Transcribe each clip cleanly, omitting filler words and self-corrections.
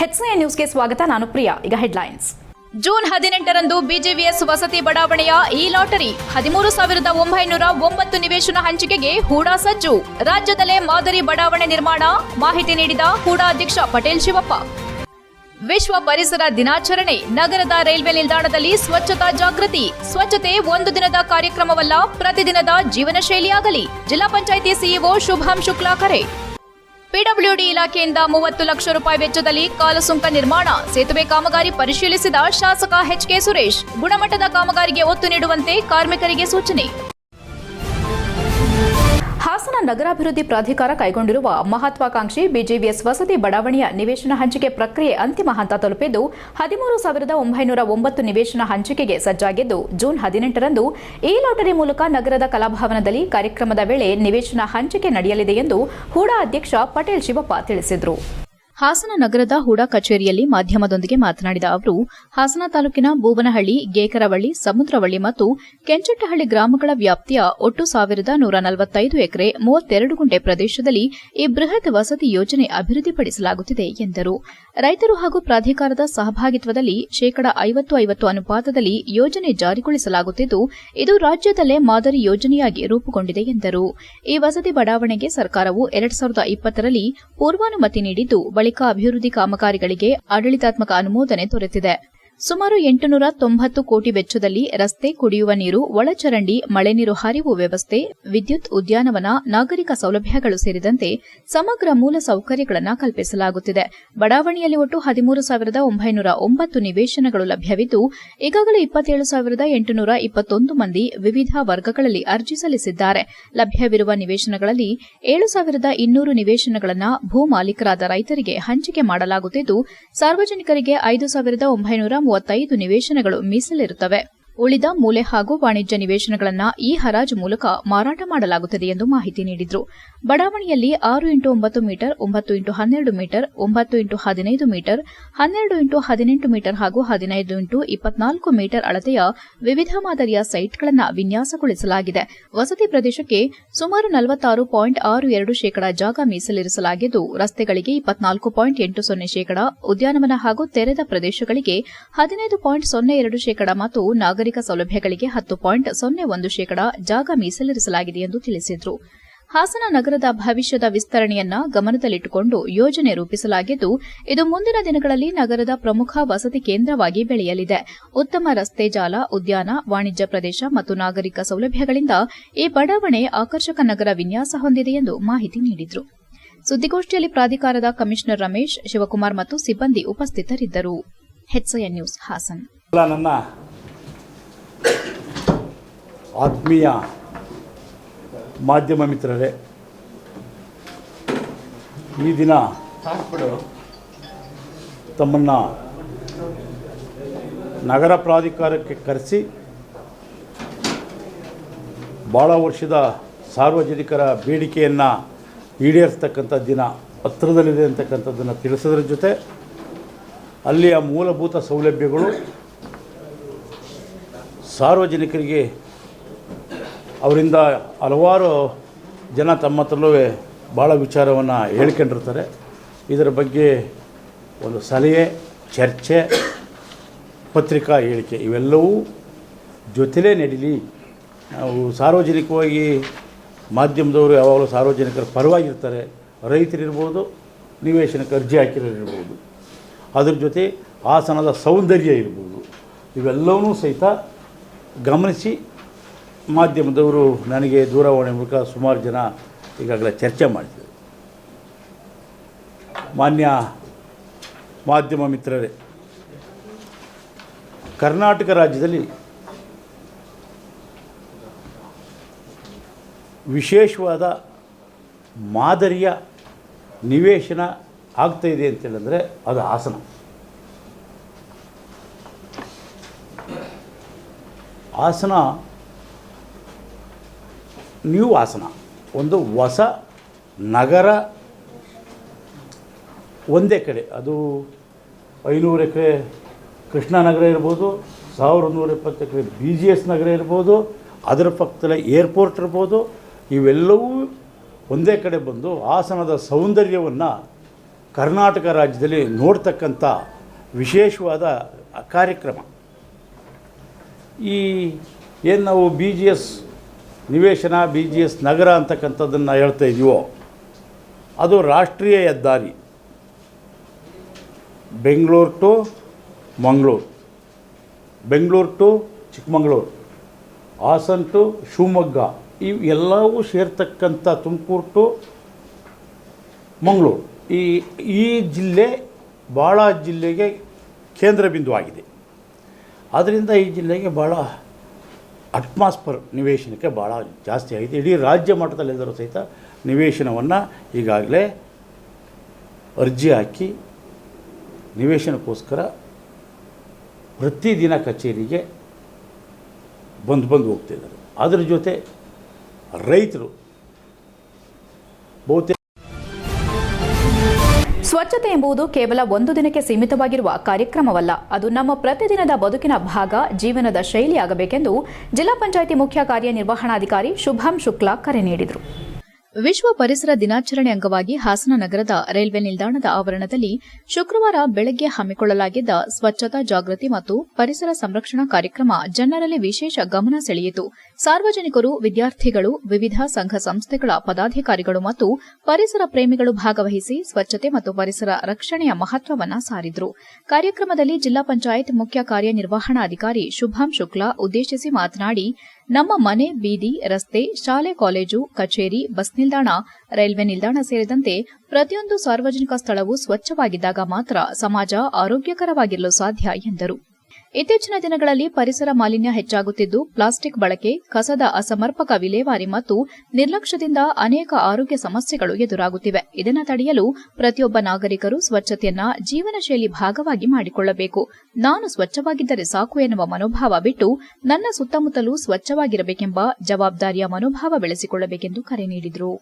HCN ನ್ಯೂಸ್ಗೆ ಸ್ವಾಗತ. ನಾನು ಪ್ರಿಯಾ. ಈಗ ಹೆಡ್ಲೈನ್ಸ್. ಜೂನ್ 18ರಂದು ಬಿಜೆವಿಎಸ್ ವಸತಿ ಬಡಾವಣೆಯ ಈ ಲಾಟರಿ 13,909 ನಿವೇಶನ ಹಂಚಿಕೆಗೆ ಹೂಡಾ ಸಜ್ಜು. ರಾಜ್ಯದಲ್ಲೇ ಮಾದರಿ ಬಡಾವಣೆ ನಿರ್ಮಾಣ. ಮಾಹಿತಿ ನೀಡಿದ ಹೂಡಾ ಅಧ್ಯಕ್ಷ ಪಟೇಲ್ ಶಿವಪ್ಪ. ವಿಶ್ವ ಪರಿಸರ ದಿನಾಚರಣೆ. ನಗರದ ರೈಲ್ವೆ ನಿಲ್ದಾಣದಲ್ಲಿ ಸ್ವಚ್ಛತಾ ಜಾಗೃತಿ. ಸ್ವಚ್ಛತೆ ಒಂದು ದಿನದ ಕಾರ್ಯಕ್ರಮವಲ್ಲ, ಪ್ರತಿದಿನದ ಜೀವನ ಶೈಲಿಯಾಗಲಿ. ಜಿಲ್ಲಾ ಪಂಚಾಯಿತಿ ಸಿಇಒ ಶುಭಾಂ ಶುಕ್ಲಾ ಕರೆ. ಪಿಡಬ್ಲ್ಯೂಡಿ ಇಲಾಖೆಯಿಂದ 30 ಲಕ್ಷ ರೂಪಾಯಿ ವೆಚ್ಚದಲ್ಲಿ ಕಾಲುಸುಂಕ ನಿರ್ಮಾಣ. ಸೇತುವೆ ಕಾಮಗಾರಿ ಪರಿಶೀಲಿಸಿದ ಶಾಸಕ ಎಚ್ಕೆ ಸುರೇಶ್. ಗುಣಮಟ್ಟದ ಕಾಮಗಾರಿಗೆ ಒತ್ತು ನೀಡುವಂತೆ ಕಾರ್ಮಿಕರಿಗೆ ಸೂಚನೆ. ಹಾಸನ ನಗರಾಭಿವೃದ್ಧಿ ಪ್ರಾಧಿಕಾರ ಕೈಗೊಂಡಿರುವ ಮಹತ್ವಾಕಾಂಕ್ಷಿ ಬಿಜೆವಿಎಸ್ ವಸತಿ ಬಡಾವಣೆಯ ನಿವೇಶನ ಹಂಚಿಕೆ ಪ್ರಕ್ರಿಯೆ ಅಂತಿಮ ಹಂತ ತಲುಪಿದ್ದು 13,909 ನಿವೇಶನ ಹಂಚಿಕೆಗೆ ಸಜ್ಜಾಗಿದ್ದು, ಜೂನ್ 18ರಂದು ಈ ಲಾಟರಿ ಮೂಲಕ ನಗರದ ಕಲಾಭವನದಲ್ಲಿ ಕಾರ್ಯಕ್ರಮದ ವೇಳೆ ನಿವೇಶನ ಹಂಚಿಕೆ ನಡೆಯಲಿದೆ ಎಂದು ಹೂಡಾ ಅಧ್ಯಕ್ಷ ಪಟೇಲ್ ಶಿವಪ್ಪ ತಿಳಿಸಿದರು. ಹಾಸನ ನಗರದ ಹೂಡಾ ಕಚೇರಿಯಲ್ಲಿ ಮಾಧ್ಯಮದೊಂದಿಗೆ ಮಾತನಾಡಿದ ಅವರು, ಹಾಸನ ತಾಲೂಕಿನ ಬೂಬನಹಳ್ಳಿ, ಗೇಕರವಳ್ಳಿ, ಸಮುದ್ರವಳ್ಳಿ ಮತ್ತು ಕೆಂಚಟ್ಟಹಳ್ಳಿ ಗ್ರಾಮಗಳ ವ್ಯಾಪ್ತಿಯ ಒಟ್ಟು 1,145 ಎಕರೆ 32 ಗುಂಟೆ ಪ್ರದೇಶದಲ್ಲಿ ಈ ಬೃಹತ್ ವಸತಿ ಯೋಜನೆ ಅಭಿವೃದ್ಧಿಪಡಿಸಲಾಗುತ್ತಿದೆ ಎಂದರು. ರೈತರು ಹಾಗೂ ಪ್ರಾಧಿಕಾರದ ಸಹಭಾಗಿತ್ವದಲ್ಲಿ 50-50 ಅನುಪಾತದಲ್ಲಿ ಯೋಜನೆ ಜಾರಿಗೊಳಿಸಲಾಗುತ್ತಿದ್ದು, ಇದು ರಾಜ್ಯದಲ್ಲೇ ಮಾದರಿ ಯೋಜನೆಯಾಗಿ ರೂಪುಗೊಂಡಿದೆ ಎಂದರು. ಈ ವಸತಿ ಬಡಾವಣೆಗೆ ಸರ್ಕಾರವು 2020ರಲ್ಲಿ ಪೂರ್ವಾನುಮತಿ ನೀಡಿದ್ದು, ಬಳಿಕ ಅಭಿವೃದ್ಧಿ ಕಾಮಗಾರಿಗಳಿಗೆ ಆಡಳಿತಾತ್ಮಕ ಅನುಮೋದನೆ ದೊರೆತಿದೆ. ಸುಮಾರು 890 ಕೋಟಿ ವೆಚ್ಚದಲ್ಲಿ ರಸ್ತೆ, ಕುಡಿಯುವ ನೀರು, ಒಳಚರಂಡಿ, ಮಳೆ ನೀರು ಹರಿವು ವ್ಯವಸ್ಥೆ, ವಿದ್ಯುತ್, ಉದ್ಯಾನವನ, ನಾಗರಿಕ ಸೌಲಭ್ಯಗಳು ಸೇರಿದಂತೆ ಸಮಗ್ರ ಮೂಲ ಸೌಕರ್ಯಗಳನ್ನು ಕಲ್ಪಿಸಲಾಗುತ್ತಿದೆ. ಬಡಾವಣೆಯಲ್ಲಿ ಒಟ್ಟು 13,909 ನಿವೇಶನಗಳು ಲಭ್ಯವಿದ್ದು, ಈಗಾಗಲೇ 27,821 ಮಂದಿ ವಿವಿಧ ವರ್ಗಗಳಲ್ಲಿ ಅರ್ಜಿ ಸಲ್ಲಿಸಿದ್ದಾರೆ. ಲಭ್ಯವಿರುವ ನಿವೇಶನಗಳಲ್ಲಿ 7,200 ನಿವೇಶನಗಳನ್ನು ಭೂ ಮಾಲೀಕರಾದ ರೈತರಿಗೆ ಹಂಚಿಕೆ ಮಾಡಲಾಗುತ್ತಿದ್ದು, ಸಾರ್ವಜನಿಕರಿಗೆ 5,935 ನಿವೇಶನಗಳು ಮೀಸಲಿರುತ್ತವೆ. ಉಳಿದ ಮೂಲೆ ಹಾಗೂ ವಾಣಿಜ್ಯ ನಿವೇಶನಗಳನ್ನು ಈ ಹರಾಜು ಮೂಲಕ ಮಾರಾಟ ಮಾಡಲಾಗುತ್ತದೆ ಎಂದು ಮಾಹಿತಿ ನೀಡಿದರು. ಬಡಾವಣೆಯಲ್ಲಿ 6x9 metre, 9x12 metre, 9x15 metre, 12x18 metre ಹಾಗೂ 15x24 ಮೀಟರ್ ಅಳತೆಯ ವಿವಿಧ ಮಾದರಿಯ ಸೈಟ್ಗಳನ್ನು ವಿನ್ಯಾಸಗೊಳಿಸಲಾಗಿದೆ. ವಸತಿ ಪ್ರದೇಶಕ್ಕೆ ಸುಮಾರು 46.62% ಜಾಗ ಮೀಸಲಿರಿಸಲಾಗಿದ್ದು, ರಸ್ತೆಗಳಿಗೆ 24.80%, ಉದ್ಯಾನವನ ಹಾಗೂ ತೆರೆದ ಪ್ರದೇಶಗಳಿಗೆ 15.02% ಮತ್ತು ನಾಗರಿಕ ಸೌಲಭ್ಯಗಳಿಗೆ 10.01% ಜಾಗ ಮೀಸಲಿರಿಸಲಾಗಿದೆ ಎಂದು ತಿಳಿಸಿದರು. ಹಾಸನ ನಗರದ ಭವಿಷ್ಯದ ವಿಸ್ತರಣೆಯನ್ನ ಗಮನದಲ್ಲಿಟ್ಟುಕೊಂಡು ಯೋಜನೆ ರೂಪಿಸಲಾಗಿದ್ದು, ಇದು ಮುಂದಿನ ದಿನಗಳಲ್ಲಿ ನಗರದ ಪ್ರಮುಖ ವಸತಿ ಕೇಂದ್ರವಾಗಿ ಬೆಳೆಯಲಿದೆ. ಉತ್ತಮ ರಸ್ತೆ ಜಾಲ, ಉದ್ಯಾನ, ವಾಣಿಜ್ಯ ಪ್ರದೇಶ ಮತ್ತು ನಾಗರಿಕ ಸೌಲಭ್ಯಗಳಿಂದ ಈ ಬಡಾವಣೆ ಆಕರ್ಷಕ ನಗರ ವಿನ್ಯಾಸ ಹೊಂದಿದೆ ಎಂದು ಮಾಹಿತಿ ನೀಡಿದರು. ಸುದ್ದಿಗೋಷ್ಠಿಯಲ್ಲಿ ಪ್ರಾಧಿಕಾರದ ಕಮಿಷನರ್ ರಮೇಶ್, ಶಿವಕುಮಾರ್ ಮತ್ತು ಸಿಬ್ಬಂದಿ ಉಪಸ್ಥಿತರಿದ್ದರು. HCN news Hassan. ನನ್ನ ಆತ್ಮೀಯ ಮಾಧ್ಯಮ ಮಿತ್ರರೇ, ಈ ದಿನ ತಮ್ಮನ್ನು ನಗರ ಪ್ರಾಧಿಕಾರಕ್ಕೆ ಕರೆಸಿ ಭಾಳ ವರ್ಷದ ಸಾರ್ವಜನಿಕರ ಬೇಡಿಕೆಯನ್ನು ಈಡೇರಿಸ್ತಕ್ಕಂಥ ದಿನ ಹತ್ತಿರದಲ್ಲಿದೆ ಅಂತಕ್ಕಂಥದ್ದನ್ನು ತಿಳಿಸೋದ್ರ ಜೊತೆ ಅಲ್ಲಿಯ ಮೂಲಭೂತ ಸೌಲಭ್ಯಗಳು ಸಾರ್ವಜನಿಕರಿಗೆ ಅವರಿಂದ ಹಲವಾರು ಜನ ತಮ್ಮ ಹತ್ರಲ್ಲೂ ಭಾಳ ವಿಚಾರವನ್ನು ಹೇಳ್ಕೊಂಡಿರ್ತಾರೆ. ಇದರ ಬಗ್ಗೆ ಒಂದು ಸಲಹೆ, ಚರ್ಚೆ, ಪತ್ರಿಕಾ ಹೇಳಿಕೆ ಇವೆಲ್ಲವೂ ಜೊತೆಲೇ ನಡೀಲಿ. ನಾವು ಸಾರ್ವಜನಿಕವಾಗಿ ಮಾಧ್ಯಮದವರು ಯಾವಾಗಲೂ ಸಾರ್ವಜನಿಕರ ಪರವಾಗಿರ್ತಾರೆ. ರೈತರಿರ್ಬೋದು, ನಿವೇಶನಕ್ಕೆ ಅರ್ಜಿ ಹಾಕಿರೋರಿರ್ಬೋದು, ಅದ್ರ ಜೊತೆ ಹಾಸನದ ಸೌಂದರ್ಯ ಇರ್ಬೋದು, ಇವೆಲ್ಲವೂ ಸಹಿತ ಗಮನಿಸಿ ಮಾಧ್ಯಮದವರು ನನಗೆ ದೂರವಾಣಿ ಮೂಲಕ ಸುಮಾರು ಜನ ಈಗಾಗಲೇ ಚರ್ಚೆ ಮಾಡಿದ್ದಾರೆ. ಮಾನ್ಯ ಮಾಧ್ಯಮ ಮಿತ್ರರೇ, ಕರ್ನಾಟಕ ರಾಜ್ಯದಲ್ಲಿ ವಿಶೇಷವಾದ ಮಾದರಿಯ ನಿವೇಶನ ಆಗ್ತಾಯಿದೆ ಅಂತೇಳಿದ್ರೆ ಅದು ಹಾಸನ. ಹಾಸನ ನ್ಯೂ ಹಾಸನ ಒಂದು ಹೊಸ ನಗರ ಒಂದೇ ಕಡೆ. ಅದು 500 ಎಕರೆ ಕೃಷ್ಣನಗರ ಇರ್ಬೋದು, 1120 ಎಕರೆ BGS ನಗರ ಇರ್ಬೋದು, ಅದರ ಪಕ್ಕದಲ್ಲೇ ಏರ್ಪೋರ್ಟ್ ಇರ್ಬೋದು, ಇವೆಲ್ಲವೂ ಒಂದೇ ಕಡೆ ಬಂದು ಹಾಸನದ ಸೌಂದರ್ಯವನ್ನು ಕರ್ನಾಟಕ ರಾಜ್ಯದಲ್ಲಿ ನೋಡ್ತಕ್ಕಂಥ ವಿಶೇಷವಾದ ಕಾರ್ಯಕ್ರಮ. ಈ ಏನು ನಾವು BGS ನಿವೇಶನ, BGS ನಗರ ಅಂತಕ್ಕಂಥದ್ದನ್ನು ಹೇಳ್ತಾ ಇದೀವೋ, ಅದು ರಾಷ್ಟ್ರೀಯ ಹೆದ್ದಾರಿ. Bengaluru to Mangaluru, Bengaluru to Chikkamagaluru, Hassan to Shivamogga, ಇವೆಲ್ಲವೂ ಸೇರ್ತಕ್ಕಂಥ ತುಮಕೂರು ಟು ಮಂಗಳೂರು, ಈ ಜಿಲ್ಲೆ ಭಾಳ ಜಿಲ್ಲೆಗೆ ಕೇಂದ್ರ ಬಿಂದುವಾಗಿದೆ. ಆದ್ದರಿಂದ ಈ ಜಿಲ್ಲೆಗೆ ಭಾಳ ಅಟ್ಮಾಸ್ಫಿಯರ್ ನಿವೇಶನಕ್ಕೆ ಭಾಳ ಜಾಸ್ತಿ ಆಗಿದೆ. ಇಡೀ ರಾಜ್ಯ ಮಟ್ಟದಲ್ಲೆಲ್ಲರೂ ಸಹಿತ ನಿವೇಶನವನ್ನು ಈಗಾಗಲೇ ಅರ್ಜಿ ಹಾಕಿ ನಿವೇಶನಕ್ಕೋಸ್ಕರ ಪ್ರತಿದಿನ ಕಚೇರಿಗೆ ಬಂದು ಹೋಗ್ತಿದ್ದಾರೆ. ಅದರ ಜೊತೆ ರೈತರು ಬಹುತೇಕ ಸ್ವಚ್ಛತೆ ಎಂಬುದು ಕೇವಲ ಒಂದು ದಿನಕ್ಕೆ ಸೀಮಿತವಾಗಿರುವ ಕಾರ್ಯಕ್ರಮವಲ್ಲ, ಅದು ನಮ್ಮ ಪ್ರತಿದಿನದ ಬದುಕಿನ ಭಾಗ, ಜೀವನದ ಶೈಲಿಯಾಗಬೇಕೆಂದು ಜಿಲ್ಲಾ ಪಂಚಾಯಿತಿ ಮುಖ್ಯ ಕಾರ್ಯನಿರ್ವಹಣಾಧಿಕಾರಿ ಶುಭಾಂ ಶುಕ್ಲಾ ಕರೆ ನೀಡಿದರು. ವಿಶ್ವ ಪರಿಸರ ದಿನಾಚರಣೆ ಅಂಗವಾಗಿ ಹಾಸನ ನಗರದ ರೈಲ್ವೆ ನಿಲ್ದಾಣದ ಆವರಣದಲ್ಲಿ ಶುಕ್ರವಾರ ಬೆಳಗ್ಗೆ ಹಮ್ಮಿಕೊಳ್ಳಲಾಗಿದ್ದ ಸ್ವಚ್ಛತಾ ಜಾಗೃತಿ ಮತ್ತು ಪರಿಸರ ಸಂರಕ್ಷಣಾ ಕಾರ್ಯಕ್ರಮ ಜನರಲ್ಲಿ ವಿಶೇಷ ಗಮನ ಸೆಳೆಯಿತು. ಸಾರ್ವಜನಿಕರು, ವಿದ್ಯಾರ್ಥಿಗಳು, ವಿವಿಧ ಸಂಘ ಸಂಸ್ಥೆಗಳ ಪದಾಧಿಕಾರಿಗಳು ಮತ್ತು ಪರಿಸರ ಪ್ರೇಮಿಗಳು ಭಾಗವಹಿಸಿ ಸ್ವಚ್ಛತೆ ಮತ್ತು ಪರಿಸರ ರಕ್ಷಣೆಯ ಮಹತ್ವವನ್ನು ಸಾರಿದರು. ಕಾರ್ಯಕ್ರಮದಲ್ಲಿ ಜಿಲ್ಲಾ ಪಂಚಾಯತ್ ಮುಖ್ಯ ಕಾರ್ಯನಿರ್ವಹಣಾಧಿಕಾರಿ ಶುಭಾಂ ಶುಕ್ಲಾ ಉದ್ದೇಶಿಸಿ ಮಾತನಾಡಿ, ನಮ್ಮ ಮನೆ, ಬೀದಿ, ರಸ್ತೆ, ಶಾಲೆ, ಕಾಲೇಜು, ಕಚೇರಿ, ಬಸ್ ನಿಲ್ದಾಣ, ರೈಲ್ವೆ ನಿಲ್ದಾಣ ಸೇರಿದಂತೆ ಪ್ರತಿಯೊಂದು ಸಾರ್ವಜನಿಕ ಸ್ಥಳವು ಸ್ವಚ್ಛವಾಗಿದ್ದಾಗ ಮಾತ್ರ ಸಮಾಜ ಆರೋಗ್ಯಕರವಾಗಿರಲು ಸಾಧ್ಯ ಎಂದರು. ಇತ್ತೀಚಿನ ದಿನಗಳಲ್ಲಿ ಪರಿಸರ ಮಾಲಿನ್ಯ ಹೆಚ್ಚಾಗುತ್ತಿದ್ದು, ಪ್ಲಾಸ್ಟಿಕ್ ಬಳಕೆ, ಕಸದ ಅಸಮರ್ಪಕ ವಿಲೇವಾರಿ ಮತ್ತು ನಿರ್ಲಕ್ಷ್ಯದಿಂದ ಅನೇಕ ಆರೋಗ್ಯ ಸಮಸ್ಯೆಗಳು ಎದುರಾಗುತ್ತಿವೆ. ಇದನ್ನು ತಡೆಯಲು ಪ್ರತಿಯೊಬ್ಬ ನಾಗರಿಕರು ಸ್ವಚ್ಛತೆಯನ್ನ ಜೀವನ ಶೈಲಿ ಭಾಗವಾಗಿ ಮಾಡಿಕೊಳ್ಳಬೇಕು. ನಾನು ಸ್ವಚ್ಛವಾಗಿದ್ದರೆ ಸಾಕು ಎನ್ನುವ ಮನೋಭಾವ ಬಿಟ್ಟು ನನ್ನ ಸುತ್ತಮುತ್ತಲೂ ಸ್ವಚ್ಛವಾಗಿರಬೇಕೆಂಬ ಜವಾಬ್ದಾರಿಯ ಮನೋಭಾವ ಬೆಳೆಸಿಕೊಳ್ಳಬೇಕೆಂದು ಕರೆ ನೀಡಿದರು.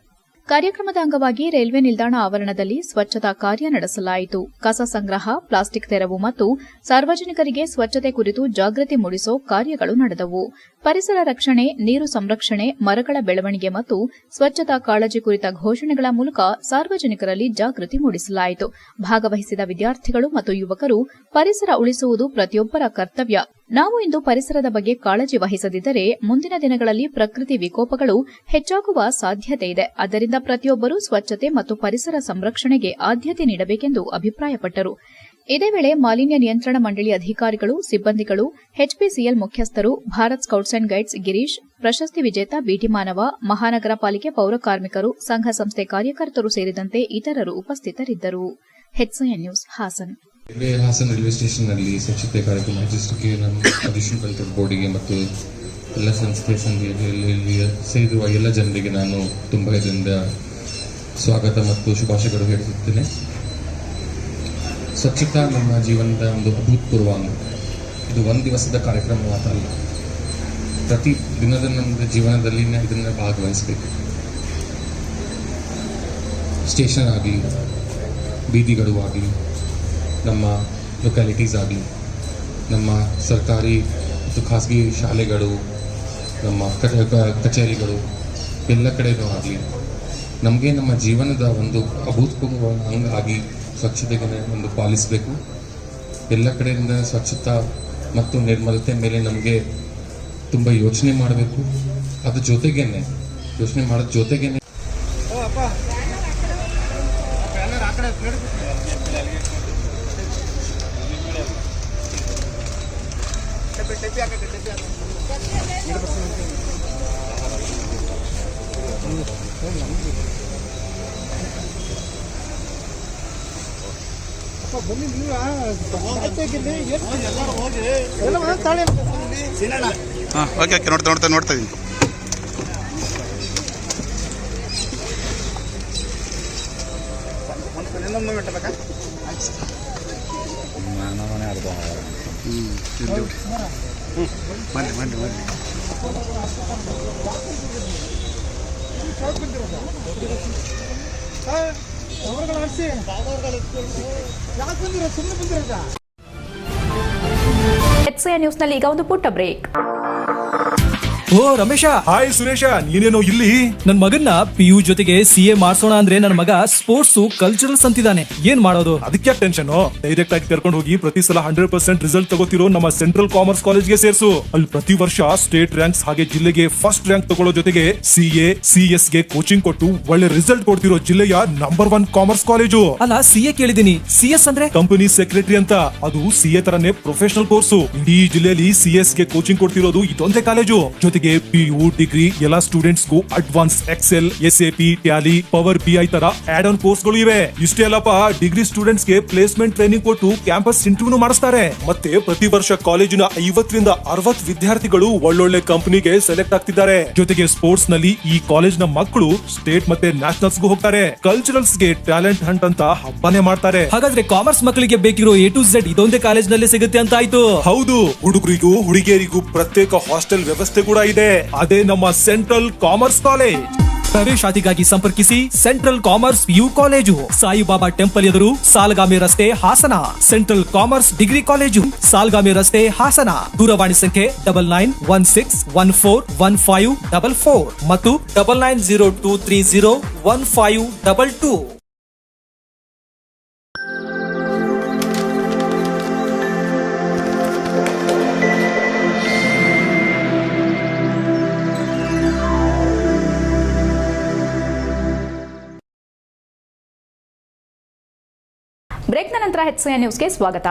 ಕಾರ್ಯಕ್ರಮದ ಅಂಗವಾಗಿ ರೈಲ್ವೆ ನಿಲ್ದಾಣ ಆವರಣದಲ್ಲಿ ಸ್ವಚ್ಛತಾ ಕಾರ್ಯ ನಡೆಸಲಾಯಿತು. ಕಸ ಸಂಗ್ರಹ, ಪ್ಲಾಸ್ಟಿಕ್ ತೆರವು ಮತ್ತು ಸಾರ್ವಜನಿಕರಿಗೆ ಸ್ವಚ್ಛತೆ ಕುರಿತು ಜಾಗೃತಿ ಮೂಡಿಸೋ ಕಾರ್ಯಗಳು ನಡೆದವು. ಪರಿಸರ ರಕ್ಷಣೆ, ನೀರು ಸಂರಕ್ಷಣೆ, ಮರಗಳ ಬೆಳವಣಿಗೆ ಮತ್ತು ಸ್ವಚ್ಛತಾ ಕಾಳಜಿ ಕುರಿತ ಘೋಷಣೆಗಳ ಮೂಲಕ ಸಾರ್ವಜನಿಕರಲ್ಲಿ ಜಾಗೃತಿ ಮೂಡಿಸಲಾಯಿತು. ಭಾಗವಹಿಸಿದ ವಿದ್ಯಾರ್ಥಿಗಳು ಮತ್ತು ಯುವಕರು, ಪರಿಸರ ಉಳಿಸುವುದು ಪ್ರತಿಯೊಬ್ಬರ ಕರ್ತವ್ಯ. ನಾವು ಇಂದು ಪರಿಸರದ ಬಗ್ಗೆ ಕಾಳಜಿ ವಹಿಸದಿದ್ದರೆ ಮುಂದಿನ ದಿನಗಳಲ್ಲಿ ಪ್ರಕೃತಿ ವಿಕೋಪಗಳು ಹೆಚ್ಚಾಗುವ ಸಾಧ್ಯತೆ ಇದೆ. ಆದ್ದರಿಂದ ಪ್ರತಿಯೊಬ್ಬರೂ ಸ್ವಚ್ಛತೆ ಮತ್ತು ಪರಿಸರ ಸಂರಕ್ಷಣೆಗೆ ಆದ್ಯತೆ ನೀಡಬೇಕೆಂದು ಅಭಿಪ್ರಾಯಪಟ್ಟರು. ಇದೇ ವೇಳೆ ಮಾಲಿನ್ಯ ನಿಯಂತ್ರಣ ಮಂಡಳಿ ಅಧಿಕಾರಿಗಳು, ಸಿಬ್ಬಂದಿಗಳು, HPCL ಮುಖ್ಯಸ್ಥರು, Bharat scouts and guides Girish, ಪ್ರಶಸ್ತಿ ವಿಜೇತ BT ಮಾನವ, ಮಹಾನಗರ ಪಾಲಿಕೆ ಪೌರ ಕಾರ್ಮಿಕರು, ಸಂಘ ಸಂಸ್ಥೆ ಕಾರ್ಯಕರ್ತರು ಸೇರಿದಂತೆ ಇತರರು ಉಪಸ್ಥಿತರಿದ್ದರು. HCN news Hassan. Hassan railway ಸ್ಟೇಷನ್ನಲ್ಲಿ ಸ್ವಚ್ಛತೆ ಕಾರ್ಯಕ್ರಮ ಆಯೋಜಿಸಲಿಕ್ಕೆ ನಮ್ಮ ಅಡಿಷನಲ್ ಕಲೆಕ್ಟರ್ ಬೋರ್ಡಿಗೆ ಮತ್ತು ಎಲ್ಲ ಸಂಸ್ಥೆ ಸಂಘದಲ್ಲಿ ಸೇರಿರುವ ಎಲ್ಲ ಜನರಿಗೆ ನಾನು ತುಂಬ ಇದರಿಂದ ಸ್ವಾಗತ ಮತ್ತು ಶುಭಾಶಯಗಳು ಹೇಳುತ್ತೇನೆ. ಸ್ವಚ್ಛತಾ ನಮ್ಮ ಜೀವನದ ಒಂದು ಅಭೂತಪೂರ್ವ ಅಂಗ. ಇದು ಒಂದು ದಿವಸದ ಕಾರ್ಯಕ್ರಮ ಮಾತ್ರ ಅಲ್ಲ, ಪ್ರತಿ ದಿನದ ನಮ್ಮ ಜೀವನದಲ್ಲಿ ಇದನ್ನು ಭಾಗವಹಿಸಬೇಕು. ಸ್ಟೇಷನ್ ಆಗಲಿ, ಬೀದಿಗಳು ಆಗಲಿ, ನಮ್ಮ ಲೊಕ್ಯಾಲಿಟೀಸ್ ಆಗಲಿ, ನಮ್ಮ ಸರ್ಕಾರಿ ಮತ್ತು ಖಾಸಗಿ ಶಾಲೆಗಳು, ನಮ್ಮ ಕಚೇರಿಗಳು, ಎಲ್ಲ ಕಡೆಯೂ ಆಗಲಿ ನಮಗೆ ನಮ್ಮ ಜೀವನದ ಒಂದು ಅಭೂತಪೂರ್ವ ಅಂಗ ಆಗಿ ಸ್ವಚ್ಛತೆಗೆ ಒಂದು ಪಾಲಿಸಬೇಕು. ಎಲ್ಲ ಕಡೆಯಿಂದ ಸ್ವಚ್ಛತಾ ಮತ್ತು ನಿರ್ಮಲತೆ ಮೇಲೆ ನಮಗೆ ತುಂಬ ಯೋಚನೆ ಮಾಡಬೇಕು. ಅದ್ರ ಜೊತೆಗೇನೆ ಯೋಚನೆ ಮಾಡೋದ್ರ ಜೊತೆಗೇನೆ ಬನ್ನಿ ನೀವು ಎಲ್ಲರೂ ಹೋಗಿ ತಾಳೆ ಓಕೆ ನೋಡ್ತಾ ಇದ್ದೀನಿ. HCN ನ್ಯೂಸ್ನಲ್ಲಿ ಈಗ ಒಂದು ಪುಟ್ಟ ಬ್ರೇಕ್. ಓ ರಮೇಶ, ಹಾಯ್ ಸುರೇಶ, ನೀನೇನೋ ಇಲ್ಲಿ? ನನ್ ಮಗನ್ನ PU ಜೊತೆಗೆ CA ಮಾಡ್ಸೋಣ ಅಂದ್ರೆ ನನ್ ಮಗ ಸ್ಪೋರ್ಟ್ಸ್ ಕಲ್ಚರಲ್ಸ್ ಅಂತಿದ್ದಾನೆ. ಏನ್ ಮಾಡೋದು? ಅದಕ್ಕೆ ಟೆನ್ಷನ್. ಡೈರೆಕ್ಟ್ ಆಗಿ ಕರ್ಕೊಂಡು ಹೋಗಿ ಪ್ರತಿ ಸಲ 100% ರಿಸಲ್ಟ್ ತಗೋತಿರೋ ನಮ್ಮ ಸೆಂಟ್ರಲ್ ಕಾಮರ್ಸ್ ಕಾಲೇಜ್ಗೆ ಸೇರ್ಸು. ಅಲ್ಲಿ ಪ್ರತಿ ವರ್ಷ ಸ್ಟೇಟ್ ರ್ಯಾಂಕ್ಸ್ ಹಾಗೆ ಜಿಲ್ಲೆಗೆ ಫಸ್ಟ್ ರ್ಯಾಂಕ್ ತಗೊಳ್ಳೋ ಜೊತೆಗೆ CA, CS ಗೆ ಕೋಚಿಂಗ್ ಕೊಟ್ಟು ಒಳ್ಳೆ ರಿಸಲ್ಟ್ ಕೊಡ್ತಿರೋ ಜಿಲ್ಲೆಯ ನಂಬರ್ 1 ಕಾಮರ್ಸ್ ಕಾಲೇಜು. ಅಲ್ಲ, CA ಕೇಳಿದೀನಿ, CS ಅಂದ್ರೆ? ಕಂಪನಿ ಸೆಕ್ರೆಟರಿ ಅಂತ. ಅದು CA ತರನೇ ಪ್ರೊಫೆಷನಲ್ ಕೋರ್ಸ್. ಇಡೀ ಜಿಲ್ಲೆಯಲ್ಲಿ CS ಗೆ ಕೋಚಿಂಗ್ ಕೊಡ್ತಿರೋದು ಇದೊಂದೇ ಕಾಲೇಜು. ಜೊತೆಗೆ PU, ಡಿಗ್ರಿ ಎಲ್ಲ ಸ್ಟೂಡೆಂಟ್ಸ್ ಗೂ advance Excel, SAP, Tally, power BI ತರ ಆಡ್ ಆನ್ ಕೋರ್ಸ್ ಗಳು ಇವೆ. ಇಷ್ಟೇ ಅಲ್ಲಪ್ಪ, ಡಿಗ್ರಿ ಸ್ಟೂಡೆಂಟ್ಸ್ ಗೆ ಪ್ಲೇಸ್ಮೆಂಟ್ ಟ್ರೈನಿಂಗ್ ಕೊಟ್ಟು ಕ್ಯಾಂಪಸ್ ಇಂಟರ್ವ್ಯೂ ಮಾಡಿಸ್ತಾರೆ. ಮತ್ತೆ ಪ್ರತಿ ವರ್ಷ ಕಾಲೇಜಿನ 50 ರಿಂದ 60 ವಿದ್ಯಾರ್ಥಿಗಳು ಒಳ್ಳೊಳ್ಳೆ ಕಂಪನಿಗೆ ಸೆಲೆಕ್ಟ್ ಆಗ್ತಿದ್ದಾರೆ. ಜೊತೆಗೆ ಸ್ಪೋರ್ಟ್ಸ್ ನಲ್ಲಿ ಈ ಕಾಲೇಜ್ ನ ಮಕ್ಕಳು ಸ್ಟೇಟ್ ಮತ್ತೆ ನ್ಯಾಷನಲ್ಸ್ ಗೂ ಹೋಗ್ತಾರೆ. ಕಲ್ಚರಲ್ಸ್ ಗೆ ಟ್ಯಾಲೆಂಟ್ ಹಂಟ್ ಅಂತ ಹಬ್ಬನೇ ಮಾಡ್ತಾರೆ. ಹಾಗಾದ್ರೆ ಕಾಮರ್ಸ್ ಮಕ್ಕಳಿಗೆ ಬೇಕಿರೋ A to Z ಇದೊಂದೇ ಕಾಲೇಜ್ ನಲ್ಲಿ ಸಿಗುತ್ತೆ ಅಂತ ಆಯ್ತು. ಹೌದು, ಹುಡುಗರಿಗೂ ಹುಡುಗಿಯರಿಗೂ ಪ್ರತ್ಯೇಕ ಹಾಸ್ಟೆಲ್ ವ್ಯವಸ್ಥೆ ಕೂಡ ಇದೆ. ಅದೇ ನಮ್ಮ ಸೆಂಟ್ರಲ್ ಕಾಮರ್ಸ್ ಕಾಲೇಜ್. ಪ್ರವೇಶಾತಿಗಾಗಿ ಸಂಪರ್ಕಿಸಿ central commerce PU college, Saibaba temple ಎದುರು, ಸಾಲಗಾಮಿ ರಸ್ತೆ, Hassan. Central commerce degree college, Salagami ರಸ್ತೆ, ಹಾಸನ. ದೂರವಾಣಿ ಸಂಖ್ಯೆ 9916141544 ಮತ್ತು 9902301522. ಬ್ರೇಕ್ನ ನಂತರ HCN ನ್ಯೂಸ್ಗೆ ಸ್ವಾಗತ.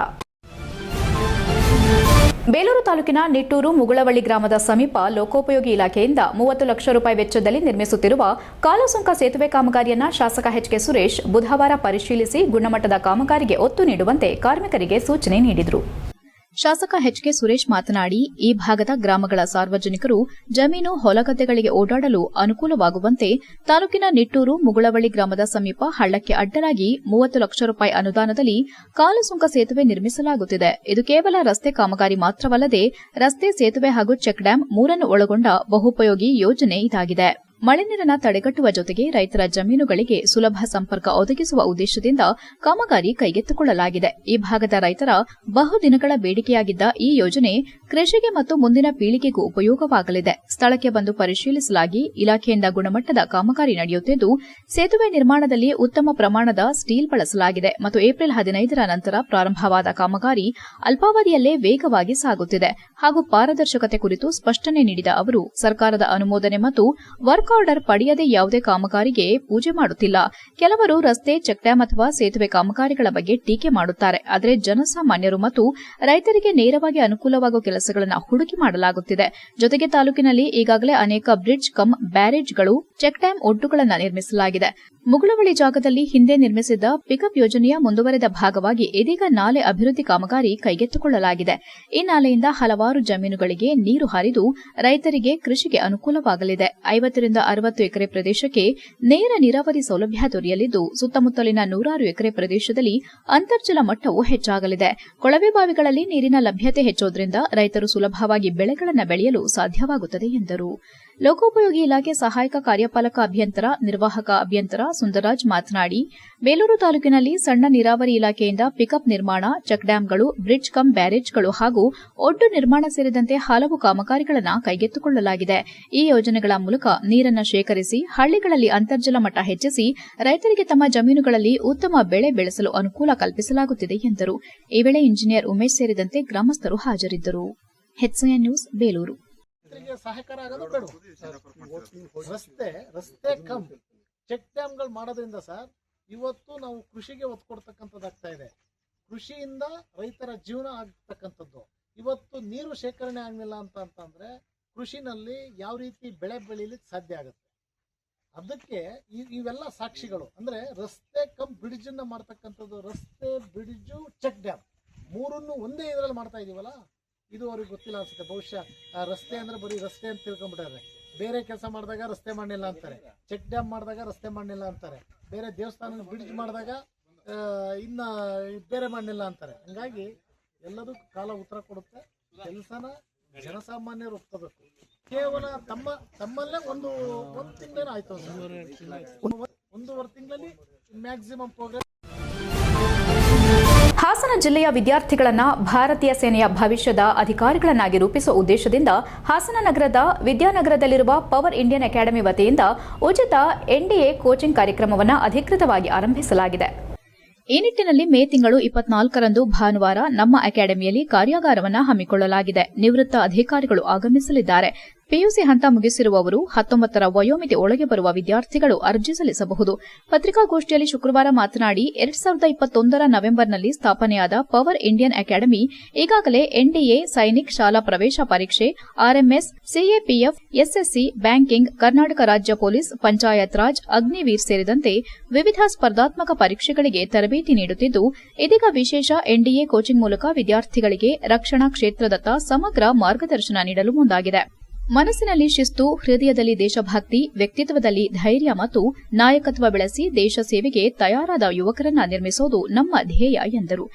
ಬೇಲೂರು ತಾಲೂಕಿನ ನಿಟ್ಟೂರು ಮುಗುಳವಳ್ಳಿ ಗ್ರಾಮದ ಸಮೀಪ ಲೋಕೋಪಯೋಗಿ ಇಲಾಖೆಯಿಂದ 30 ಲಕ್ಷ ರೂಪಾಯಿ ವೆಚ್ಚದಲ್ಲಿ ನಿರ್ಮಿಸುತ್ತಿರುವ ಕಾಲುಸುಂಕ ಸೇತುವೆ ಕಾಮಗಾರಿಯನ್ನು ಶಾಸಕ HK ಸುರೇಶ್ ಬುಧವಾರ ಪರಿಶೀಲಿಸಿ ಗುಣಮಟ್ಟದ ಕಾಮಗಾರಿಗೆ ಒತ್ತು ನೀಡುವಂತೆ ಕಾರ್ಮಿಕರಿಗೆ ಸೂಚನೆ ನೀಡಿದರು. ಶಾಸಕ HK ಸುರೇಶ್ ಮಾತನಾಡಿ, ಈ ಭಾಗದ ಗ್ರಾಮಗಳ ಸಾರ್ವಜನಿಕರು ಜಮೀನು ಹೊಲಗದ್ದೆಗಳಿಗೆ ಓಡಾಡಲು ಅನುಕೂಲವಾಗುವಂತೆ ತಾಲೂಕಿನ ನಿಟ್ಟೂರು ಮುಗುಳವಳ್ಳಿ ಗ್ರಾಮದ ಸಮೀಪ ಹಳ್ಳಕ್ಕೆ ಅಡ್ಡಲಾಗಿ 30 ಲಕ್ಷ ರೂಪಾಯಿ ಅನುದಾನದಲ್ಲಿ ಕಾಲುಸುಂಕ ಸೇತುವೆ ನಿರ್ಮಿಸಲಾಗುತ್ತಿದೆ. ಇದು ಕೇವಲ ರಸ್ತೆ ಕಾಮಗಾರಿ ಮಾತ್ರವಲ್ಲದೆ ರಸ್ತೆ, ಸೇತುವೆ ಹಾಗೂ ಚೆಕ್ ಡ್ಯಾಂ 3 ಒಳಗೊಂಡ ಬಹುಪಯೋಗಿ ಯೋಜನೆ ಇದಾಗಿದೆ. ಮಳೆ ನೀರನ್ನು ತಡೆಗಟ್ಟುವ ಜೊತೆಗೆ ರೈತರ ಜಮೀನುಗಳಿಗೆ ಸುಲಭ ಸಂಪರ್ಕ ಒದಗಿಸುವ ಉದ್ದೇಶದಿಂದ ಕಾಮಗಾರಿ ಕೈಗೆತ್ತಿಕೊಳ್ಳಲಾಗಿದೆ. ಈ ಭಾಗದ ರೈತರ ಬಹುದಿನಗಳ ಬೇಡಿಕೆಯಾಗಿದ್ದ ಈ ಯೋಜನೆ ಕೃಷಿಗೆ ಮತ್ತು ಮುಂದಿನ ಪೀಳಿಗೆಗೂ ಉಪಯೋಗವಾಗಲಿದೆ. ಸ್ಥಳಕ್ಕೆ ಬಂದು ಪರಿಶೀಲಿಸಲಾಗಿ ಇಲಾಖೆಯಿಂದ ಗುಣಮಟ್ಟದ ಕಾಮಗಾರಿ ನಡೆಯುತ್ತಿದ್ದು, ಸೇತುವೆ ನಿರ್ಮಾಣದಲ್ಲಿ ಉತ್ತಮ ಪ್ರಮಾಣದ ಸ್ಟೀಲ್ ಬಳಸಲಾಗಿದೆ ಮತ್ತು ಏಪ್ರಿಲ್ 15ರ ನಂತರ ಪ್ರಾರಂಭವಾದ ಕಾಮಗಾರಿ ಅಲ್ಪಾವಧಿಯಲ್ಲೇ ವೇಗವಾಗಿ ಸಾಗುತ್ತಿದೆ ಹಾಗೂ ಪಾರದರ್ಶಕತೆ ಕುರಿತು ಸ್ಪಷ್ಟನೆ ನೀಡಿದ ಅವರು, ಸರ್ಕಾರದ ಅನುಮೋದನೆ ಮತ್ತು ವರ್ಕ್ ಆರ್ಡರ್ ಪಡೆಯದೆ ಯಾವುದೇ ಕಾಮಗಾರಿಗೆ ಪೂಜೆ ಮಾಡುತ್ತಿಲ್ಲ. ಕೆಲವರು ರಸ್ತೆ, ಚೆಕ್ ಡ್ಯಾಂ ಅಥವಾ ಸೇತುವೆ ಕಾಮಗಾರಿಗಳ ಬಗ್ಗೆ ಟೀಕೆ ಮಾಡುತ್ತಾರೆ. ಆದರೆ ಜನಸಾಮಾನ್ಯರು ಮತ್ತು ರೈತರಿಗೆ ನೇರವಾಗಿ ಅನುಕೂಲವಾಗುವ ಕೆಲಸಗಳನ್ನು ಹುಡುಕಿ ಮಾಡಲಾಗುತ್ತಿದೆ. ಜೊತೆಗೆ ತಾಲೂಕಿನಲ್ಲಿ ಈಗಾಗಲೇ ಅನೇಕ ಬ್ರಿಡ್ಜ್ ಕಮ್ ಬ್ಯಾರೇಜ್ಗಳು, ಚೆಕ್ ಡ್ಯಾಂ ಒಡ್ಡುಗಳನ್ನು ನಿರ್ಮಿಸಲಾಗಿದೆ. ಮುಗುಳವಳ್ಳಿ ಜಾಗದಲ್ಲಿ ಹಿಂದೆ ನಿರ್ಮಿಸಿದ್ದ ಪಿಕಪ್ ಯೋಜನೆಯ ಮುಂದುವರೆದ ಭಾಗವಾಗಿ ಇದೀಗ ನಾಲೆ ಅಭಿವೃದ್ಧಿ ಕಾಮಗಾರಿ ಕೈಗೆತ್ತಿಕೊಳ್ಳಲಾಗಿದೆ. ಈ ನಾಲೆಯಿಂದ ಹಲವಾರು ಜಮೀನುಗಳಿಗೆ ನೀರು ಹರಿದು ರೈತರಿಗೆ ಕೃಷಿಗೆ ಅನುಕೂಲವಾಗಲಿದೆ. 50 ರಿಂದ 60 ಎಕರೆ ಪ್ರದೇಶಕ್ಕೆ ನೇರ ನೀರಾವರಿ ಸೌಲಭ್ಯ ದೊರೆಯಲಿದ್ದು, ಸುತ್ತಮುತ್ತಲಿನ 100 ಎಕರೆ ಪ್ರದೇಶದಲ್ಲಿ ಅಂತರ್ಜಲ ಮಟ್ಟವೂ ಹೆಚ್ಚಾಗಲಿದೆ. ಕೊಳವೆ ಬಾವಿಗಳಲ್ಲಿ ನೀರಿನ ಲಭ್ಯತೆ ಹೆಚ್ಚೋದ್ರಿಂದ ರೈತರು ಸುಲಭವಾಗಿ ಬೆಳೆಗಳನ್ನು ಬೆಳೆಯಲು ಸಾಧ್ಯವಾಗುತ್ತದೆ ಎಂದರು. ಲೋಕೋಪಯೋಗಿ ಇಲಾಖೆ ಸಹಾಯಕ ಕಾರ್ಯಪಾಲಕ ಅಭಿಯಂತರ, ನಿರ್ವಾಹಕ ಅಭಿಯಂತರ ಸುಂದರರಾಜ್ ಮಾತನಾಡಿ, ಬೇಲೂರು ತಾಲೂಕಿನಲ್ಲಿ ಸಣ್ಣ ನೀರಾವರಿ ಇಲಾಖೆಯಿಂದ ಪಿಕಪ್ ನಿರ್ಮಾಣ, ಚೆಕ್ ಡ್ಯಾಂಗಳು, ಬ್ರಿಡ್ಜ್ ಕಮ್ ಬ್ಯಾರೇಜ್ಗಳು ಹಾಗೂ ಒಡ್ಡು ನಿರ್ಮಾಣ ಸೇರಿದಂತೆ ಹಲವು ಕಾಮಗಾರಿಗಳನ್ನು ಕೈಗೆತ್ತಿಕೊಳ್ಳಲಾಗಿದೆ. ಈ ಯೋಜನೆಗಳ ಮೂಲಕ ನೀರನ್ನು ಶೇಖರಿಸಿ ಹಳ್ಳಿಗಳಲ್ಲಿ ಅಂತರ್ಜಲ ಮಟ್ಟ ಹೆಚ್ಚಿಸಿ ರೈತರಿಗೆ ತಮ್ಮ ಜಮೀನುಗಳಲ್ಲಿ ಉತ್ತಮ ಬೆಳೆ ಬೆಳೆಸಲು ಅನುಕೂಲ ಕಲ್ಪಿಸಲಾಗುತ್ತಿದೆ ಎಂದರು. ಈ ವೇಳೆ ಇಂಜಿನಿಯರ್ ಉಮೇಶ್ ಸೇರಿದಂತೆ ಗ್ರಾಮಸ್ಥರು ಹಾಜರಿದ್ದರು. HCN news, Belur. ಸಹಕಾರ ಆಗೋದು ಬೇಡ. ರಸ್ತೆ ಕಮ್ ಚೆಕ್ ಡ್ಯಾಮ್ಗಳು ಮಾಡೋದ್ರಿಂದ ಸರ್ ಇವತ್ತು ನಾವು ಕೃಷಿಗೆ ಒತ್ತು ಕೊಡ್ತಕ್ಕಂಥದ್ದಾಗ್ತಾ ಇದೆ. ಕೃಷಿಯಿಂದ ರೈತರ ಜೀವನ ಆಗ್ತಕ್ಕಂಥದ್ದು. ಇವತ್ತು ನೀರು ಶೇಖರಣೆ ಆಗಲಿಲ್ಲ ಅಂತಂದ್ರೆ ಕೃಷಿನಲ್ಲಿ ಯಾವ ರೀತಿ ಬೆಳೆ ಬೆಳೀಲಿಕ್ಕೆ ಸಾಧ್ಯ ಆಗುತ್ತೆ. ಅದಕ್ಕೆ ಇವೆಲ್ಲ ಸಾಕ್ಷಿಗಳು. ಅಂದ್ರೆ ರಸ್ತೆ ಕಮ್ ಬ್ರಿಡ್ಜ್ ಅನ್ನ ಮಾಡ್ತಕ್ಕಂಥದ್ದು, ರಸ್ತೆ, ಬ್ರಿಡ್ಜು, ಚೆಕ್ ಡ್ಯಾಮ್ 3 ಒಂದೇ ಇದರಲ್ಲಿ ಮಾಡ್ತಾ ಇದೀವಲ್ಲ, ಇದು ಅವ್ರಿಗೆ ಗೊತ್ತಿಲ್ಲ ಅನ್ಸುತ್ತೆ. ಬಹುಶಃ ರಸ್ತೆ ಅಂದ್ರೆ ಬರೀ ರಸ್ತೆ ಅಂತ ತಿಳ್ಕೊಂಡ್ಬಿಟ್ಟಾರೆ. ಬೇರೆ ಕೆಲಸ ಮಾಡಿದಾಗ ರಸ್ತೆ ಮಾಡಲಿಲ್ಲ ಅಂತಾರೆ, ಚೆಕ್ ಡ್ಯಾಮ್ ಮಾಡಿದಾಗ ರಸ್ತೆ ಮಾಡಲಿಲ್ಲ ಅಂತಾರೆ, ಬೇರೆ ದೇವಸ್ಥಾನ ಬ್ರಿಡ್ಜ್ ಮಾಡಿದಾಗ ಇನ್ನ ಬೇರೆ ಮಾಡಲಿಲ್ಲ ಅಂತಾರೆ. ಹಂಗಾಗಿ ಎಲ್ಲದಕ್ಕೂ ಕಾಲ ಉತ್ತರ ಕೊಡುತ್ತೆ. ಕೆಲಸನ ಜನಸಾಮಾನ್ಯರು ಒಪ್ಕೋಬೇಕು. ಕೇವಲ ತಮ್ಮಲ್ಲೇ ಒಂದು ತಿಂಗಳೇನೋ ಆಯ್ತು, 1.5 ತಿಂಗಳಲ್ಲಿ ಮ್ಯಾಕ್ಸಿಮಮ್ ಪ್ರೋಗ್ರೆಸ್. ಹಾಸನ ಜಿಲ್ಲೆಯ ವಿದ್ಯಾರ್ಥಿಗಳನ್ನು ಭಾರತೀಯ ಸೇನೆಯ ಭವಿಷ್ಯದ ಅಧಿಕಾರಿಗಳನ್ನಾಗಿ ರೂಪಿಸುವ ಉದ್ದೇಶದಿಂದ ಹಾಸನ ನಗರದ ವಿದ್ಯಾನಗರದಲ್ಲಿರುವ ಪವರ್ ಇಂಡಿಯನ್ ಅಕಾಡೆಮಿ ವತಿಯಿಂದ ಉಚಿತ ಎನ್ಡಿಎ ಕೋಚಿಂಗ್ ಕಾರ್ಯಕ್ರಮವನ್ನು ಅಧಿಕೃತವಾಗಿ ಆರಂಭಿಸಲಾಗಿದೆ. ಈ ನಿಟ್ಟಿನಲ್ಲಿ ಮೇ ತಿಂಗಳು 24ರಂದು ಭಾನುವಾರ ನಮ್ಮ ಅಕಾಡೆಮಿಯಲ್ಲಿ ಕಾರ್ಯಾಗಾರವನ್ನು ಹಮ್ಮಿಕೊಳ್ಳಲಾಗಿದೆ. ನಿವೃತ್ತ ಅಧಿಕಾರಿಗಳು ಆಗಮಿಸಲಿದ್ದಾರೆ. ಪಿಯುಸಿ ಹಂತ ಮುಗಿಸಿರುವವರು 19ರ ವಯೋಮಿತಿ ಒಳಗೆ ಬರುವ ವಿದ್ಯಾರ್ಥಿಗಳು ಅರ್ಜಿ ಸಲ್ಲಿಸಬಹುದು. ಪತ್ರಿಕಾಗೋಷ್ಠಿಯಲ್ಲಿ ಶುಕ್ರವಾರ ಮಾತನಾಡಿ 2021ರ ನವೆಂಬರ್ನಲ್ಲಿ ಸ್ಥಾಪನೆಯಾದ ಪವರ್ ಇಂಡಿಯನ್ ಅಕಾಡೆಮಿ ಈಗಾಗಲೇ ಎನ್ಡಿಎ, ಸೈನಿಕ್ ಶಾಲಾ ಪ್ರವೇಶ ಪರೀಕ್ಷೆ, RMS, CAPF, SSC, banking, Karnataka ರಾಜ್ಯ ಪೊಲೀಸ್, ಪಂಚಾಯತ್ ರಾಜ್, ಅಗ್ನಿವೀರ್ ಸೇರಿದಂತೆ ವಿವಿಧ ಸ್ಪರ್ಧಾತ್ಮಕ ಪರೀಕ್ಷೆಗಳಿಗೆ ತರಬೇತಿ ನೀಡುತ್ತಿದ್ದು, ಇದೀಗ ವಿಶೇಷ ಎನ್ಡಿಎ ಕೋಚಿಂಗ್ ಮೂಲಕ ವಿದ್ಯಾರ್ಥಿಗಳಿಗೆ ರಕ್ಷಣಾ ಕ್ಷೇತ್ರದತ್ತ ಸಮಗ್ರ ಮಾರ್ಗದರ್ಶನ ನೀಡಲು ಮುಂದಾಗಿದೆ. ಮನಸ್ಸಿನಲ್ಲಿ ಶಿಸ್ತು, ಹೃದಯದಲ್ಲಿ ದೇಶಭಕ್ತಿ, ವ್ಯಕ್ತಿತ್ವದಲ್ಲಿ ಧೈರ್ಯ ಮತ್ತು ನಾಯಕತ್ವ ಬೆಳೆಸಿ ದೇಶ ಸೇವೆಗೆ ತಯಾರಾದ ಯುವಕರನ್ನ ನಿರ್ಮಿಸೋದು ನಮ್ಮ ಧ್ಯೇಯ ಎಂದರು.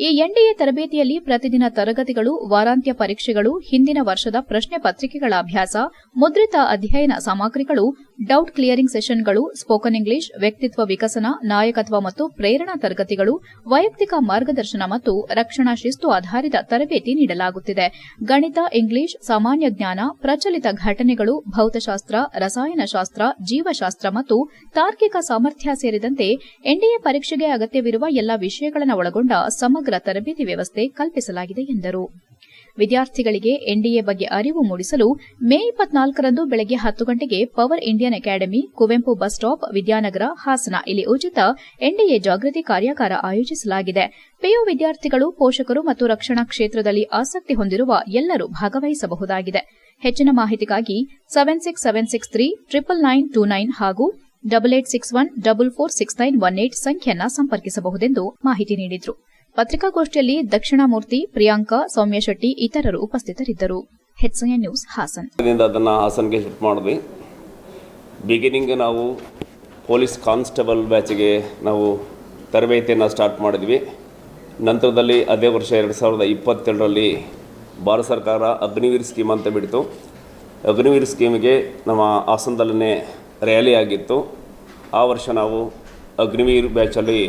ಈ ಎನ್ಡಿಎ ತರಬೇತಿಯಲ್ಲಿ ಪ್ರತಿದಿನ ತರಗತಿಗಳು, ವಾರಾಂತ್ಯ ಪರೀಕ್ಷೆಗಳು, ಹಿಂದಿನ ವರ್ಷದ ಪ್ರಶ್ನೆ ಪತ್ರಿಕೆಗಳ ಅಭ್ಯಾಸ, ಮುದ್ರಿತ ಅಧ್ಯಯನ ಸಾಮಗ್ರಿಗಳು, ಡೌಟ್ ಕ್ಲಿಯರಿಂಗ್ ಸೆಷನ್ಗಳು, ಸ್ಪೋಕನ್ ಇಂಗ್ಲಿಷ್, ವ್ಯಕ್ತಿತ್ವ ವಿಕಸನ, ನಾಯಕತ್ವ ಮತ್ತು ಪ್ರೇರಣಾ ತರಗತಿಗಳು, ವೈಯಕ್ತಿಕ ಮಾರ್ಗದರ್ಶನ ಮತ್ತು ರಕ್ಷಣಾ ಶಿಸ್ತು ಆಧಾರಿತ ತರಬೇತಿ ನೀಡಲಾಗುತ್ತಿದೆ. ಗಣಿತ, ಇಂಗ್ಲಿಷ್, ಸಾಮಾನ್ಯ ಜ್ಞಾನ, ಪ್ರಚಲಿತ ಘಟನೆಗಳು, ಭೌತಶಾಸ್ತ್ರ, ರಸಾಯನಶಾಸ್ತ್ರ, ಜೀವಶಾಸ್ತ್ರ ಮತ್ತು ತಾರ್ಕಿಕ ಸಾಮರ್ಥ್ಯ ಸೇರಿದಂತೆ ಎನ್ಡಿಎ ಪರೀಕ್ಷೆಗೆ ಅಗತ್ಯವಿರುವ ಎಲ್ಲಾ ವಿಷಯಗಳನ್ನು ಒಳಗೊಂಡ ಸಮಗ್ರ ತರಬೇತಿ ವ್ಯವಸ್ಥೆ ಕಲ್ಪಿಸಲಾಗಿದೆ ಎಂದರು. ವಿದ್ಯಾರ್ಥಿಗಳಿಗೆ ಎನ್ಡಿಎ ಬಗ್ಗೆ ಅರಿವು ಮೂಡಿಸಲು ಮೇ 24ರಂದು ಬೆಳಗ್ಗೆ 10 ಗಂಟೆಗೆ power Indian academy, Kuvempu bus stop, Vidyanagar, Hassan ಇಲ್ಲಿ ಉಚಿತ ಎನ್ಡಿಎ ಜಾಗೃತಿ ಕಾರ್ಯಾಗಾರ ಆಯೋಜಿಸಲಾಗಿದೆ. ಪಿಯು ವಿದ್ಯಾರ್ಥಿಗಳು, ಪೋಷಕರು ಮತ್ತು ರಕ್ಷಣಾ ಕ್ಷೇತ್ರದಲ್ಲಿ ಆಸಕ್ತಿ ಹೊಂದಿರುವ ಎಲ್ಲರೂ ಭಾಗವಹಿಸಬಹುದಾಗಿದೆ. ಹೆಚ್ಚಿನ ಮಾಹಿತಿಗಾಗಿ 7676399929 ಹಾಗೂ 8861446918 ಸಂಖ್ಯೆಯನ್ನು ಸಂಪರ್ಕಿಸಬಹುದೆಂದು ಮಾಹಿತಿ ನೀಡಿದರು. ಪತ್ರಿಕಾಗೋಷ್ಠಿಯಲ್ಲಿ ದಕ್ಷಿಣಾಮೂರ್ತಿ, ಪ್ರಿಯಾಂಕಾ, ಸೌಮ್ಯ ಶೆಟ್ಟಿ ಇತರರು ಉಪಸ್ಥಿತರಿದ್ದರು. HCN news Hassan. ಅದನ್ನು ಹಾಸನ್ಗೆ ಶಿಫ್ಟ್ ಮಾಡಿದ್ವಿ. ಬಿಗಿನಿಂಗ್ ನಾವು ಪೊಲೀಸ್ ಕಾನ್ಸ್ಟೇಬಲ್ ಬ್ಯಾಚಿಗೆ ನಾವು ತರಬೇತಿಯನ್ನು ಸ್ಟಾರ್ಟ್ ಮಾಡಿದ್ವಿ. ನಂತರದಲ್ಲಿ ಅದೇ ವರ್ಷ 2022ರಲ್ಲಿ ಭಾರತ ಸರ್ಕಾರ ಅಗ್ನಿವೀರ್ ಸ್ಕೀಮ್ ಅಂತ ಬಿಡ್ತು. ಅಗ್ನಿವೀರ್ ಸ್ಕೀಮಿಗೆ ನಮ್ಮ ಹಾಸನದಲ್ಲೇ ರ್ಯಾಲಿ ಆಗಿತ್ತು. ಆ ವರ್ಷ ನಾವು ಅಗ್ನಿವೀರ್ ಬ್ಯಾಚಲ್ಲಿ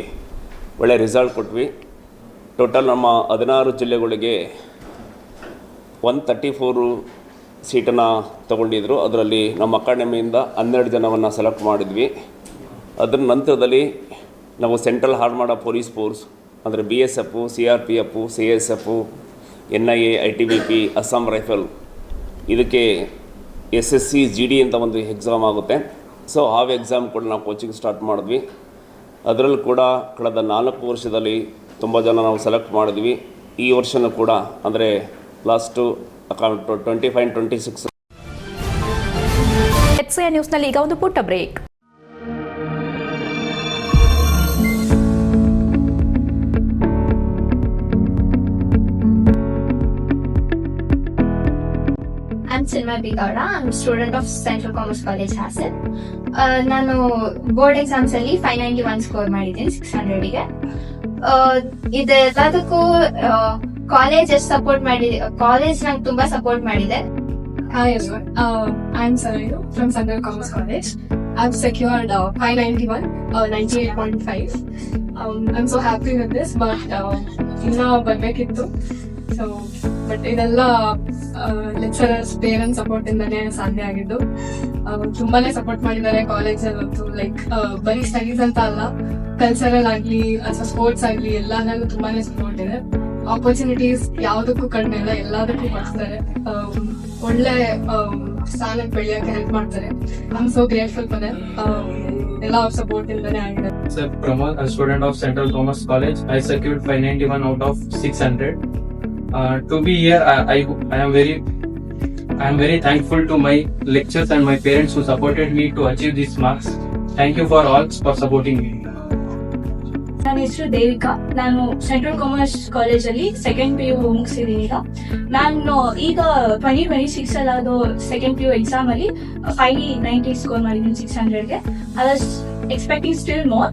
ಒಳ್ಳೆಯ ರಿಸಲ್ಟ್ ಕೊಟ್ವಿ. ಟೋಟಲ್ ನಮ್ಮ 16 ಜಿಲ್ಲೆಗಳಿಗೆ 134 ಸೀಟನ್ನು ತಗೊಂಡಿದ್ರು. ಅದರಲ್ಲಿ ನಮ್ಮ ಅಕಾಡೆಮಿಯಿಂದ 12 ಜನವನ್ನು ಸೆಲೆಕ್ಟ್ ಮಾಡಿದ್ವಿ. ಅದರ ನಂತರದಲ್ಲಿ ನಾವು ಸೆಂಟ್ರಲ್ ಆರ್ಮಡ್ ಪೊಲೀಸ್ ಫೋರ್ಸ್ ಅಂದರೆ BSF, CRPF, CSF, NIA, ITBP, Assam rifle ಇದಕ್ಕೆ SSC GD ಅಂತ ಒಂದು ಎಕ್ಸಾಮ್ ಆಗುತ್ತೆ. ಸೊ ಆ ಎಕ್ಸಾಮ್ ಕೂಡ ನಾವು ಕೋಚಿಂಗ್ ಸ್ಟಾರ್ಟ್ ಮಾಡಿದ್ವಿ. ಅದರಲ್ಲೂ ಕೂಡ ಕಳೆದ 4 ವರ್ಷದಲ್ಲಿ ತುಂಬ ಜನ ನಾವು ಸೆಲೆಕ್ಟ್ ಮಾಡಿದ್ವಿ. ಈ ವರ್ಷನೂ ಕೂಡ ಅಂದರೆ ಲಾಸ್ಟು 25-26 HCN ನ್ಯೂಸ್ನಲ್ಲಿ ಈಗ ಒಂದು ಪುಟ್ಟ break. I'm Silma Bigara. I'm a student of Central Commerce College, Hassan. ನಾನು ಬೋರ್ಡ್ ಎಕ್ಸಾಮ್ಸ್ ಅಲ್ಲಿ 591 ಸ್ಕೋರ್ ಮಾಡಿದ್ದೀನಿ 600ಗೆ. ಇದೆಲ್ಲದಕ್ಕೂ ಕಾಲೇಜ್ ಎಷ್ಟು ಸಪೋರ್ಟ್ ಮಾಡಿದೆ, ಕಾಲೇಜ್ ನಂಗೆ ತುಂಬಾ ಸಪೋರ್ಟ್ ಮಾಡಿದೆ. Hi everyone, I'm Sarayu from Central Commerce College. I've secured 591, 98.5. I'm so happy with this, but ಇನ್ನೂ ಬರ್ಬೇಕಿತ್ತು. ಸೊ ಬಟ್ ಇದೆಲ್ಲ ಲೆಕ್ಚರರ್ಸ್, ಪೇರೆಂಟ್ಸ್ ಸಪೋರ್ಟ್ ಇಂದಾನೆ ಸಾಧ್ಯ ಆಗಿದ್ದು. ತುಂಬಾನೇ ಸಪೋರ್ಟ್ ಮಾಡಿದ್ದಾರೆ ಕಾಲೇಜಲ್ಲಂತೂ. ಲೈಕ್ ಬರೀ ಸ್ಟಡೀಸ್ ಅಂತ ಅಲ್ಲ, ಕಲ್ಚರಲ್ ಆಗ್ಲಿ ಅಥವಾ ಸ್ಪೋರ್ಟ್ಸ್ ಆಗ್ಲಿ ಎಲ್ಲಾದ್ರಲ್ಲೂ ತುಂಬಾನೇ ಸಪೋರ್ಟ್ ಇದೆ. ಆಪರ್ಚುನಿಟೀಸ್ ಯಾವುದಕ್ಕೂ ಕಡಿಮೆ ಇಲ್ಲ, ಎಲ್ಲದಕ್ಕೂ ಕೊಡ್ತಾರೆ. ಒಳ್ಳೆ ಸ್ಥಾನಕ್ಕೆ ಬೆಳೆಯಕ್ಕೆ ಹೆಲ್ಪ್ ಮಾಡ್ತಾರೆ. I am so grateful for them. ಎಲ್ಲ ಅವ್ರ ಸಪೋರ್ಟ್ ಇಂದಾನೆ ಆಗಿದೆ. Sir Pramod, a student of Central Commerce College. I secured 591 out of 600. To be here, I am very thankful to my lecturers and my parents who supported me to achieve these marks. Thank you for all for supporting me. ನನ್ನ ಹೆಸರು ದೇವಿಕಾ. ನಾನು central commerce ಕಾಲೇಜಲ್ಲಿ second PU ಮುಗಿಸಿದ್ದೀನಿ. ನಾನು ಈಗ 2026 ಅದು second PU exam ಅಲ್ಲಿ 590 score ಮಾಡಿದ್ದೀನಿ 600ಗೆ. I was expecting still more.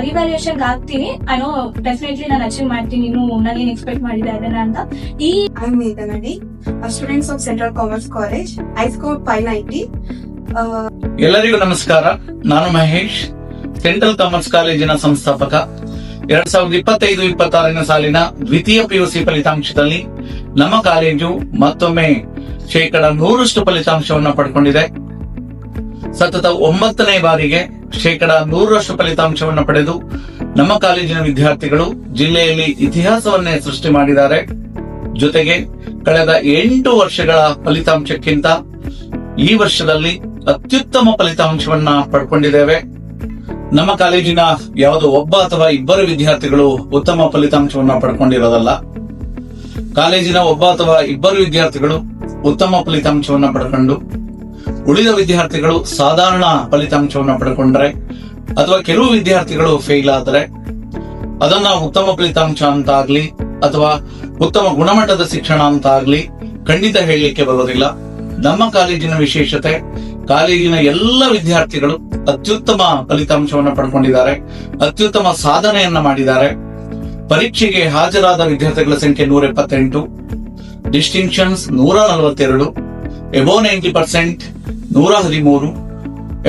Revaluation ಆಗ್ತೀನಿ. ಐ ನೋ ಡೆಫಿನೆಟ್ಲಿ ನಾನು ಅಚೀವ್ ಮಾಡ್ತೀನಿ. ಇನ್ನು ನಾನೇನು ಎಕ್ಸ್ಪೆಕ್ಟ್ ಮಾಡಿದೆ ಅದನ್ನ ಅಂತ. I am Meghana D, students of central commerce college. I score 590. ಎಲ್ಲರಿಗೂ ನಮಸ್ಕಾರ. ನಾನು ಮಹೇಶ್, ಸೆಂಟ್ರಲ್ ಕಾಮರ್ಸ್ ಕಾಲೇಜಿನ ಸಂಸ್ಥಾಪಕ. 2025-26ನೇ ಸಾಲಿನ ದ್ವಿತೀಯ PUC ಫಲಿತಾಂಶದಲ್ಲಿ ನಮ್ಮ ಕಾಲೇಜು ಮತ್ತೊಮ್ಮೆ 100% ಫಲಿತಾಂಶವನ್ನು ಪಡ್ಕೊಂಡಿದೆ. ಸತತ 9ನೇ ಬಾರಿಗೆ 100% ಫಲಿತಾಂಶವನ್ನು ಪಡೆದು ನಮ್ಮ ಕಾಲೇಜಿನ ವಿದ್ಯಾರ್ಥಿಗಳು ಜಿಲ್ಲೆಯಲ್ಲಿ ಇತಿಹಾಸವನ್ನೇ ಸೃಷ್ಟಿ ಮಾಡಿದ್ದಾರೆ. ಜೊತೆಗೆ ಕಳೆದ 8 ವರ್ಷಗಳ ಫಲಿತಾಂಶಕ್ಕಿಂತ ಈ ವರ್ಷದಲ್ಲಿ ಅತ್ಯುತ್ತಮ ಫಲಿತಾಂಶವನ್ನ ಪಡ್ಕೊಂಡಿದ್ದೇವೆ. ನಮ್ಮ ಕಾಲೇಜಿನ ಯಾವುದೋ ಒಬ್ಬ ಅಥವಾ ಇಬ್ಬರು ವಿದ್ಯಾರ್ಥಿಗಳು ಉತ್ತಮ ಫಲಿತಾಂಶವನ್ನ ಪಡ್ಕೊಂಡಿರೋದಲ್ಲ. ಕಾಲೇಜಿನ ಒಬ್ಬ ಅಥವಾ ಇಬ್ಬರು ವಿದ್ಯಾರ್ಥಿಗಳು ಉತ್ತಮ ಫಲಿತಾಂಶವನ್ನ ಪಡ್ಕೊಂಡು ಉಳಿದ ವಿದ್ಯಾರ್ಥಿಗಳು ಸಾಧಾರಣ ಫಲಿತಾಂಶವನ್ನ ಪಡ್ಕೊಂಡ್ರೆ ಅಥವಾ ಕೆಲವು ವಿದ್ಯಾರ್ಥಿಗಳು ಫೇಲ್ ಆದರೆ ಅದನ್ನ ಉತ್ತಮ ಫಲಿತಾಂಶ ಅಂತ ಆಗ್ಲಿ ಅಥವಾ ಉತ್ತಮ ಗುಣಮಟ್ಟದ ಶಿಕ್ಷಣ ಅಂತ ಆಗ್ಲಿ ಖಂಡಿತ ಹೇಳಲಿಕ್ಕೆ ಬರೋದಿಲ್ಲ. ನಮ್ಮ ಕಾಲೇಜಿನ ವಿಶೇಷತೆ ಕಾಲೇಜಿನ ಎಲ್ಲ ವಿದ್ಯಾರ್ಥಿಗಳು ಅತ್ಯುತ್ತಮ ಫಲಿತಾಂಶವನ್ನು ಪಡ್ಕೊಂಡಿದ್ದಾರೆ, ಅತ್ಯುತ್ತಮ ಸಾಧನೆಯನ್ನ ಮಾಡಿದ್ದಾರೆ. ಪರೀಕ್ಷೆಗೆ ಹಾಜರಾದ ವಿದ್ಯಾರ್ಥಿಗಳ ಸಂಖ್ಯೆ 178, ಡಿಸ್ಟಿಂಕ್ಷನ್ಸ್ 142, ಎಬೋ 90% 113,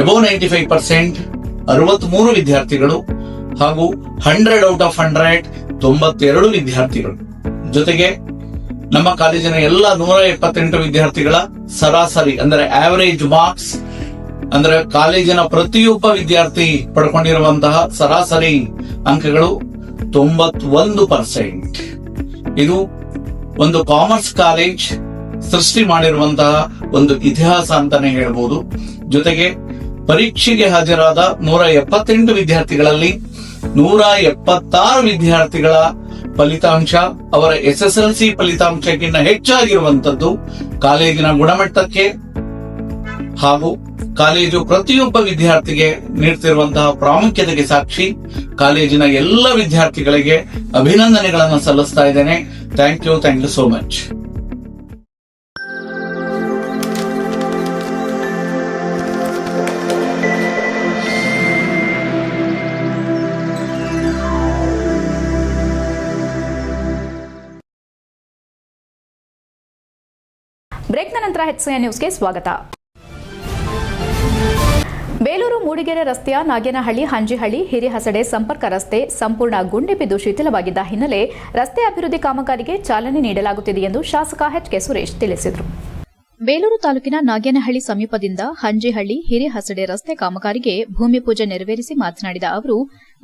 ಎಬೋ 95% 63 ವಿದ್ಯಾರ್ಥಿಗಳು ಹಾಗೂ 100 ಔಟ್ ಆಫ್ 100 92 ವಿದ್ಯಾರ್ಥಿಗಳು. ಜೊತೆಗೆ ನಮ್ಮ ಕಾಲೇಜಿನ ಎಲ್ಲ 178 ವಿದ್ಯಾರ್ಥಿಗಳ ಸರಾಸರಿ ಅಂದ್ರೆ ಆವರೇಜ್ ಮಾರ್ಕ್ಸ್ ಅಂದ್ರೆ ಕಾಲೇಜಿನ ಪ್ರತಿಯೊಬ್ಬ ವಿದ್ಯಾರ್ಥಿ ಪಡ್ಕೊಂಡಿರುವಂತಹ ಸರಾಸರಿ ಅಂಕಗಳು 91%. ಇದು ಒಂದು ಕಾಮರ್ಸ್ ಕಾಲೇಜ್ ಸೃಷ್ಟಿ ಮಾಡಿರುವಂತಹ ಒಂದು ಇತಿಹಾಸ ಅಂತಾನೆ ಹೇಳ್ಬೋದು. ಜೊತೆಗೆ ಪರೀಕ್ಷೆಗೆ ಹಾಜರಾದ 178 ವಿದ್ಯಾರ್ಥಿಗಳಲ್ಲಿ 176 ವಿದ್ಯಾರ್ಥಿಗಳ ಫಲಿತಾಂಶ ಅವರ SSLC ಫಲಿತಾಂಶಕ್ಕಿಂತ ಹೆಚ್ಚಾಗಿರುವಂತದ್ದು ಕಾಲೇಜಿನ ಗುಣಮಟ್ಟಕ್ಕೆ ಹಾಗೂ ಕಾಲೇಜು ಪ್ರತಿಯೊಬ್ಬ ವಿದ್ಯಾರ್ಥಿಗೆ ನೀಡ್ತಿರುವಂತಹ ಪ್ರಾಮುಖ್ಯತೆಗೆ ಸಾಕ್ಷಿ. ಕಾಲೇಜಿನ ಎಲ್ಲ ವಿದ್ಯಾರ್ಥಿಗಳಿಗೆ ಅಭಿನಂದನೆಗಳನ್ನು ಸಲ್ಲಿಸ್ತಾ ಇದ್ದೇನೆ. Thank you so much. ಬ್ರೇಕ್ನ ನಂತರ HCN ನ್ಯೂಸ್ಗೆ ಸ್ವಾಗತ. ಬೇಲೂರು ಮೂಡಿಗೆರೆ ರಸ್ತೆಯ ನಾಗೇನಹಳ್ಳಿ ಹಂಜಿಹಳ್ಳಿ ಹಿರಿಹಸಡೆ ಸಂಪರ್ಕ ರಸ್ತೆ ಸಂಪೂರ್ಣ ಗುಂಡಿ ಬಿದ್ದು ಶಿಥಿಲವಾಗಿದ್ದ ಹಿನ್ನೆಲೆ ರಸ್ತೆ ಅಭಿವೃದ್ಧಿ ಕಾಮಗಾರಿಗೆ ಚಾಲನೆ ನೀಡಲಾಗುತ್ತಿದೆ ಎಂದು ಶಾಸಕ HK ಸುರೇಶ್ ತಿಳಿಸಿದರು. ಬೇಲೂರು ತಾಲೂಕಿನ ನಾಗೇನಹಳ್ಳಿ ಸಮೀಪದಿಂದ ಹಂಜಿಹಳ್ಳಿ ಹಿರಿಹಸಡೆ ರಸ್ತೆ ಕಾಮಗಾರಿಗೆ ಭೂಮಿ ಪೂಜೆ ನೆರವೇರಿಸಿ ಮಾತನಾಡಿದ ಅವರು,